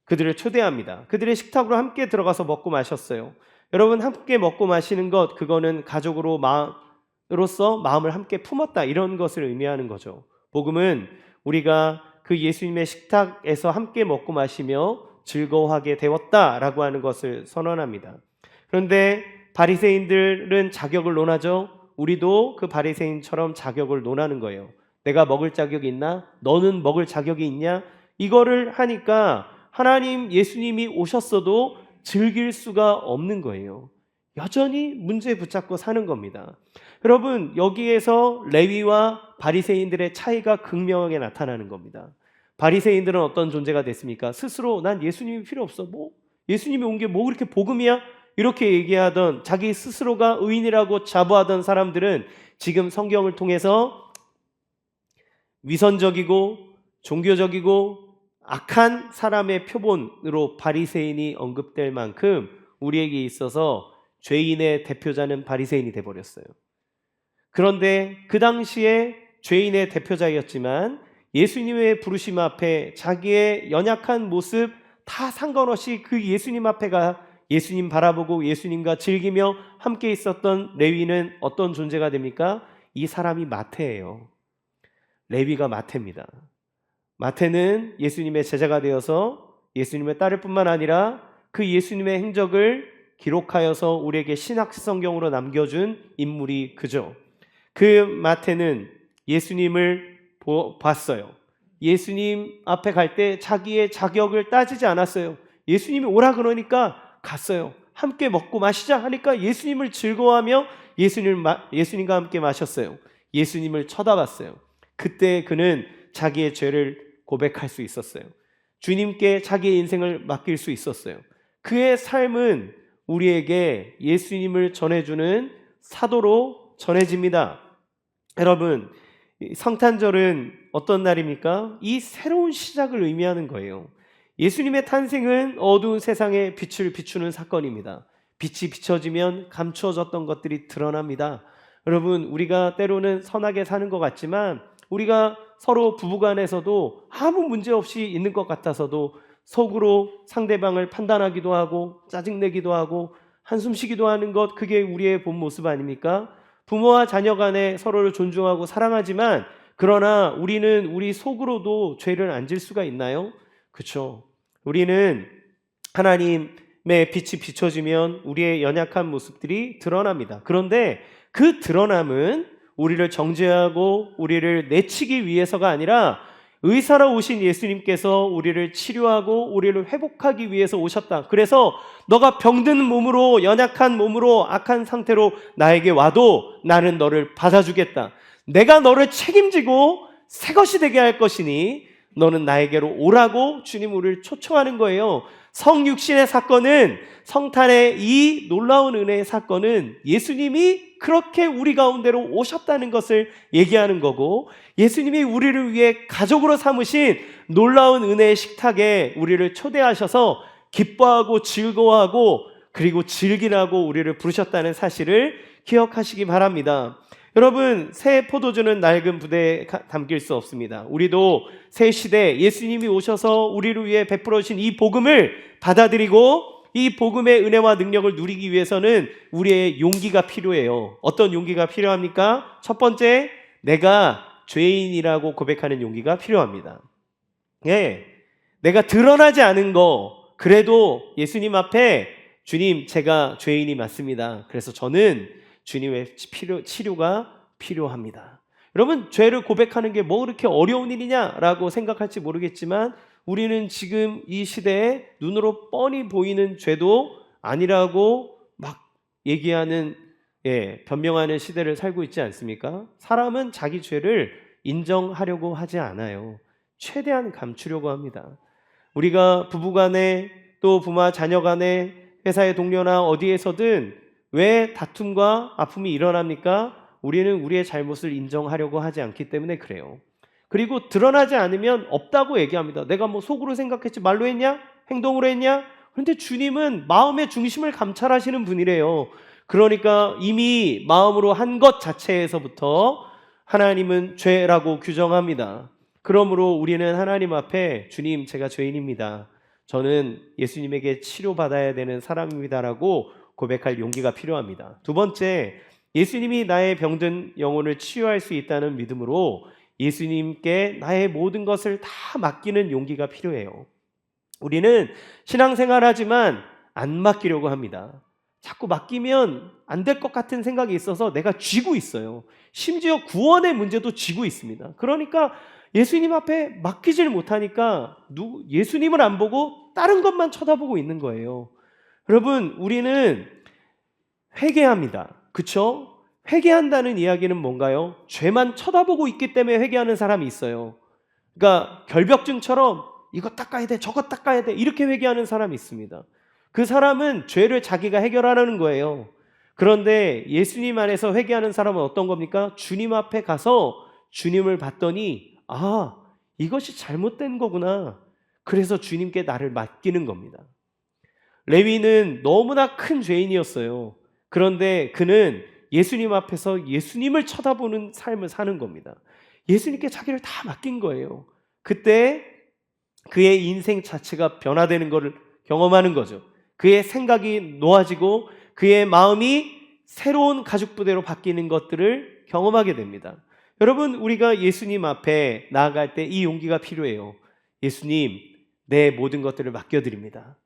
그들을 초대합니다. 그들의 식탁으로 함께 들어가서 먹고 마셨어요. 여러분, 함께 먹고 마시는 것, 그거는 가족으로서 마음을 함께 품었다, 이런 것을 의미하는 거죠. 복음은 우리가 그 예수님의 식탁에서 함께 먹고 마시며 즐거워하게 되었다라고 하는 것을 선언합니다. 그런데 바리새인들은 자격을 논하죠. 우리도 그 바리새인처럼 자격을 논하는 거예요. 내가 먹을 자격이 있나? 너는 먹을 자격이 있냐? 이거를 하니까 하나님, 예수님이 오셨어도 즐길 수가 없는 거예요. 여전히 문제 붙잡고 사는 겁니다. 여러분, 여기에서 레위와 바리새인들의 차이가 극명하게 나타나는 겁니다. 바리새인들은 어떤 존재가 됐습니까? 스스로 난 예수님이 필요 없어. 예수님이 온 게 뭐 그렇게 복음이야? 이렇게 얘기하던, 자기 스스로가 의인이라고 자부하던 사람들은 지금 성경을 통해서 위선적이고 종교적이고 악한 사람의 표본으로 바리새인이 언급될 만큼 우리에게 있어서 죄인의 대표자는 바리새인이 돼버렸어요. 그런데 그 당시에 죄인의 대표자였지만 예수님의 부르심 앞에 자기의 연약한 모습 다 상관없이 그 예수님 앞에 가 예수님 바라보고 예수님과 즐기며 함께 있었던 레위는 어떤 존재가 됩니까? 이 사람이 마태예요. 레위가 마태입니다. 마태는 예수님의 제자가 되어서 예수님을 따를 뿐만 아니라 그 예수님의 행적을 기록하여서 우리에게 신학 성경으로 남겨준 인물이 그죠. 그 마태는 예수님을 봤어요. 예수님 앞에 갈 때 자기의 자격을 따지지 않았어요. 예수님이 오라 그러니까 갔어요. 함께 먹고 마시자 하니까 예수님을 즐거워하며 예수님과 함께 마셨어요. 예수님을 쳐다봤어요. 그때 그는 자기의 죄를 고백할 수 있었어요. 주님께 자기의 인생을 맡길 수 있었어요. 그의 삶은 우리에게 예수님을 전해주는 사도로 전해집니다. 여러분, 성탄절은 어떤 날입니까? 이 새로운 시작을 의미하는 거예요. 예수님의 탄생은 어두운 세상에 빛을 비추는 사건입니다. 빛이 비춰지면 감추어졌던 것들이 드러납니다. 여러분, 우리가 때로는 선하게 사는 것 같지만 우리가 서로 부부간에서도 아무 문제 없이 있는 것 같아서도 속으로 상대방을 판단하기도 하고 짜증내기도 하고 한숨 쉬기도 하는 것, 그게 우리의 본 모습 아닙니까? 부모와 자녀 간에 서로를 존중하고 사랑하지만 그러나 우리는 우리 속으로도 죄를 안 질 수가 있나요? 그렇죠. 우리는 하나님의 빛이 비춰지면 우리의 연약한 모습들이 드러납니다. 그런데 그 드러남은 우리를 정죄하고 우리를 내치기 위해서가 아니라 의사로 오신 예수님께서 우리를 치료하고 우리를 회복하기 위해서 오셨다. 그래서 너가 병든 몸으로, 연약한 몸으로, 악한 상태로 나에게 와도 나는 너를 받아주겠다. 내가 너를 책임지고 새 것이 되게 할 것이니 너는 나에게로 오라고 주님 우리를 초청하는 거예요. 성육신의 사건은, 성탄의 이 놀라운 은혜의 사건은 예수님이 그렇게 우리 가운데로 오셨다는 것을 얘기하는 거고, 예수님이 우리를 위해 가족으로 삼으신 놀라운 은혜의 식탁에 우리를 초대하셔서 기뻐하고 즐거워하고 그리고 즐기라고 우리를 부르셨다는 사실을 기억하시기 바랍니다. 여러분, 새 포도주는 낡은 부대에 담길 수 없습니다. 우리도 새 시대 예수님이 오셔서 우리를 위해 베풀어 주신 이 복음을 받아들이고 이 복음의 은혜와 능력을 누리기 위해서는 우리의 용기가 필요해요. 어떤 용기가 필요합니까? 첫 번째, 내가 죄인이라고 고백하는 용기가 필요합니다. 예, 내가 드러나지 않은 거, 그래도 예수님 앞에 주님, 제가 죄인이 맞습니다. 그래서 저는 주님의 치료가 필요합니다. 여러분, 죄를 고백하는 게 뭐 그렇게 어려운 일이냐라고 생각할지 모르겠지만 우리는 지금 이 시대에 눈으로 뻔히 보이는 죄도 아니라고 막 얘기하는, 변명하는 시대를 살고 있지 않습니까? 사람은 자기 죄를 인정하려고 하지 않아요. 최대한 감추려고 합니다. 우리가 부부간에, 또 부모 자녀 간에, 회사의 동료나 어디에서든 왜 다툼과 아픔이 일어납니까? 우리는 우리의 잘못을 인정하려고 하지 않기 때문에 그래요. 그리고 드러나지 않으면 없다고 얘기합니다. 내가 뭐 속으로 생각했지 말로 했냐? 행동으로 했냐? 그런데 주님은 마음의 중심을 감찰하시는 분이래요. 그러니까 이미 마음으로 한 것 자체에서부터 하나님은 죄라고 규정합니다. 그러므로 우리는 하나님 앞에 주님, 제가 죄인입니다. 저는 예수님에게 치료받아야 되는 사람입니다라고 고백할 용기가 필요합니다. 두 번째, 예수님이 나의 병든 영혼을 치유할 수 있다는 믿음으로 예수님께 나의 모든 것을 다 맡기는 용기가 필요해요. 우리는 신앙생활하지만 안 맡기려고 합니다. 자꾸 맡기면 안 될 것 같은 생각이 있어서 내가 쥐고 있어요. 심지어 구원의 문제도 쥐고 있습니다. 그러니까 예수님 앞에 맡기질 못하니까 예수님을 안 보고 다른 것만 쳐다보고 있는 거예요. 여러분, 우리는 회개합니다. 그렇죠? 회개한다는 이야기는 뭔가요? 죄만 쳐다보고 있기 때문에 회개하는 사람이 있어요. 그러니까 결벽증처럼 이거 닦아야 돼, 저거 닦아야 돼, 이렇게 회개하는 사람이 있습니다. 그 사람은 죄를 자기가 해결하라는 거예요. 그런데 예수님 안에서 회개하는 사람은 어떤 겁니까? 주님 앞에 가서 주님을 봤더니 이것이 잘못된 거구나. 그래서 주님께 나를 맡기는 겁니다. 레위는 너무나 큰 죄인이었어요. 그런데 그는 예수님 앞에서 예수님을 쳐다보는 삶을 사는 겁니다. 예수님께 자기를 다 맡긴 거예요. 그때 그의 인생 자체가 변화되는 것을 경험하는 거죠. 그의 생각이 놓아지고 그의 마음이 새로운 가죽 부대로 바뀌는 것들을 경험하게 됩니다. 여러분, 우리가 예수님 앞에 나아갈 때 이 용기가 필요해요. 예수님, 내 모든 것들을 맡겨드립니다.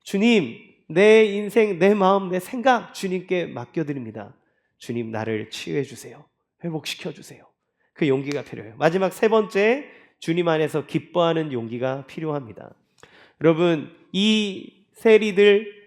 주님, 내 인생, 내 마음, 내 생각 주님께 맡겨드립니다. 주님, 나를 치유해 주세요. 회복시켜 주세요. 그 용기가 필요해요. 마지막 세 번째, 주님 안에서 기뻐하는 용기가 필요합니다. 여러분, 이 세리들,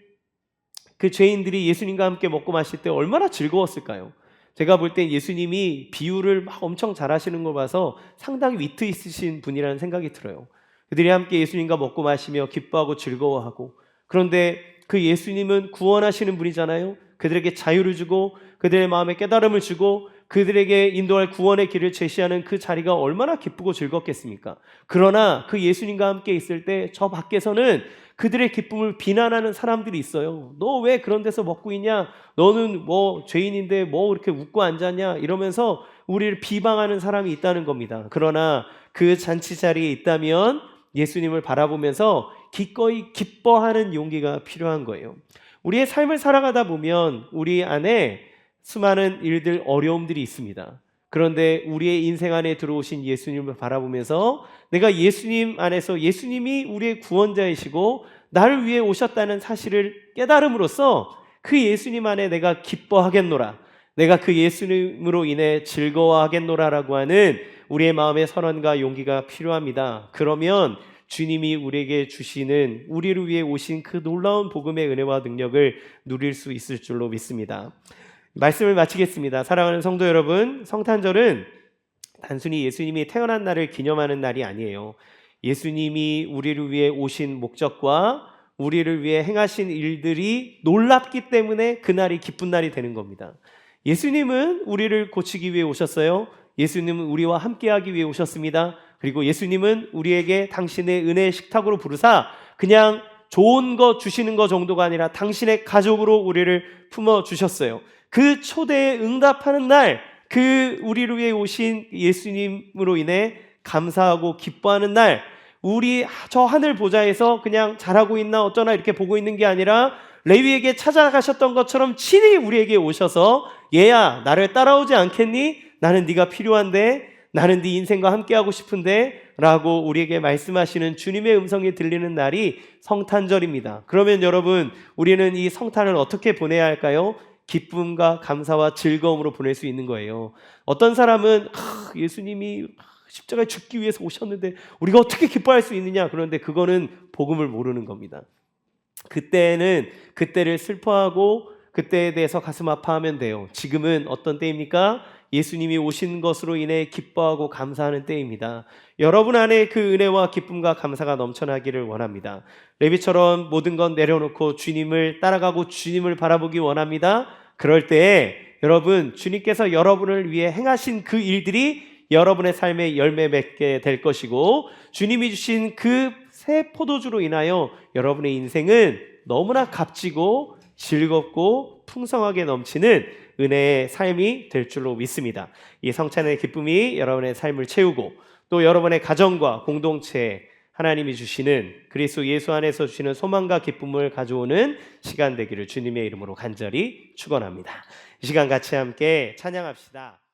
그 죄인들이 예수님과 함께 먹고 마실 때 얼마나 즐거웠을까요? 제가 볼 땐 예수님이 비유를 막 엄청 잘하시는 걸 봐서 상당히 위트 있으신 분이라는 생각이 들어요. 그들이 함께 예수님과 먹고 마시며 기뻐하고 즐거워하고, 그런데 그 예수님은 구원하시는 분이잖아요. 그들에게 자유를 주고 그들의 마음에 깨달음을 주고 그들에게 인도할 구원의 길을 제시하는 그 자리가 얼마나 기쁘고 즐겁겠습니까? 그러나 그 예수님과 함께 있을 때 저 밖에서는 그들의 기쁨을 비난하는 사람들이 있어요. 너 왜 그런 데서 먹고 있냐? 너는 뭐 죄인인데 뭐 이렇게 웃고 앉았냐? 이러면서 우리를 비방하는 사람이 있다는 겁니다. 그러나 그 잔치 자리에 있다면 예수님을 바라보면서 기꺼이 기뻐하는 용기가 필요한 거예요. 우리의 삶을 살아가다 보면 우리 안에 수많은 일들, 어려움들이 있습니다. 그런데 우리의 인생 안에 들어오신 예수님을 바라보면서 내가 예수님 안에서 예수님이 우리의 구원자이시고 나를 위해 오셨다는 사실을 깨달음으로써 그 예수님 안에 내가 기뻐하겠노라, 내가 그 예수님으로 인해 즐거워하겠노라라고 하는 우리의 마음의 선언과 용기가 필요합니다. 그러면 주님이 우리에게 주시는, 우리를 위해 오신 그 놀라운 복음의 은혜와 능력을 누릴 수 있을 줄로 믿습니다. 말씀을 마치겠습니다. 사랑하는 성도 여러분, 성탄절은 단순히 예수님이 태어난 날을 기념하는 날이 아니에요. 예수님이 우리를 위해 오신 목적과 우리를 위해 행하신 일들이 놀랍기 때문에 그날이 기쁜 날이 되는 겁니다. 예수님은 우리를 고치기 위해 오셨어요. 예수님은 우리와 함께하기 위해 오셨습니다. 그리고 예수님은 우리에게 당신의 은혜의 식탁으로 부르사 그냥 좋은 거 주시는 거 정도가 아니라 당신의 가족으로 우리를 품어주셨어요. 그 초대에 응답하는 날, 그 우리를 위해 오신 예수님으로 인해 감사하고 기뻐하는 날, 우리 저 하늘 보좌에서 그냥 잘하고 있나 어쩌나 이렇게 보고 있는 게 아니라 레위에게 찾아가셨던 것처럼 친히 우리에게 오셔서 얘야, 나를 따라오지 않겠니? 나는 네가 필요한데, 나는 네 인생과 함께하고 싶은데 라고 우리에게 말씀하시는 주님의 음성이 들리는 날이 성탄절입니다. 그러면 여러분, 우리는 이 성탄을 어떻게 보내야 할까요? 기쁨과 감사와 즐거움으로 보낼 수 있는 거예요. 어떤 사람은 예수님이 십자가에 죽기 위해서 오셨는데 우리가 어떻게 기뻐할 수 있느냐, 그런데 그거는 복음을 모르는 겁니다. 그때는 그때를 슬퍼하고 그때에 대해서 가슴 아파하면 돼요. 지금은 어떤 때입니까? 예수님이 오신 것으로 인해 기뻐하고 감사하는 때입니다. 여러분 안에 그 은혜와 기쁨과 감사가 넘쳐나기를 원합니다. 레위처럼 모든 건 내려놓고 주님을 따라가고 주님을 바라보기 원합니다. 그럴 때에 여러분, 주님께서 여러분을 위해 행하신 그 일들이 여러분의 삶에 열매 맺게 될 것이고, 주님이 주신 그 새 포도주로 인하여 여러분의 인생은 너무나 값지고 즐겁고 풍성하게 넘치는 은혜의 삶이 될 줄로 믿습니다. 이 성찬의 기쁨이 여러분의 삶을 채우고 또 여러분의 가정과 공동체에 하나님이 주시는 그리스도 예수 안에서 주시는 소망과 기쁨을 가져오는 시간 되기를 주님의 이름으로 간절히 축원합니다. 이 시간 같이 함께 찬양합시다.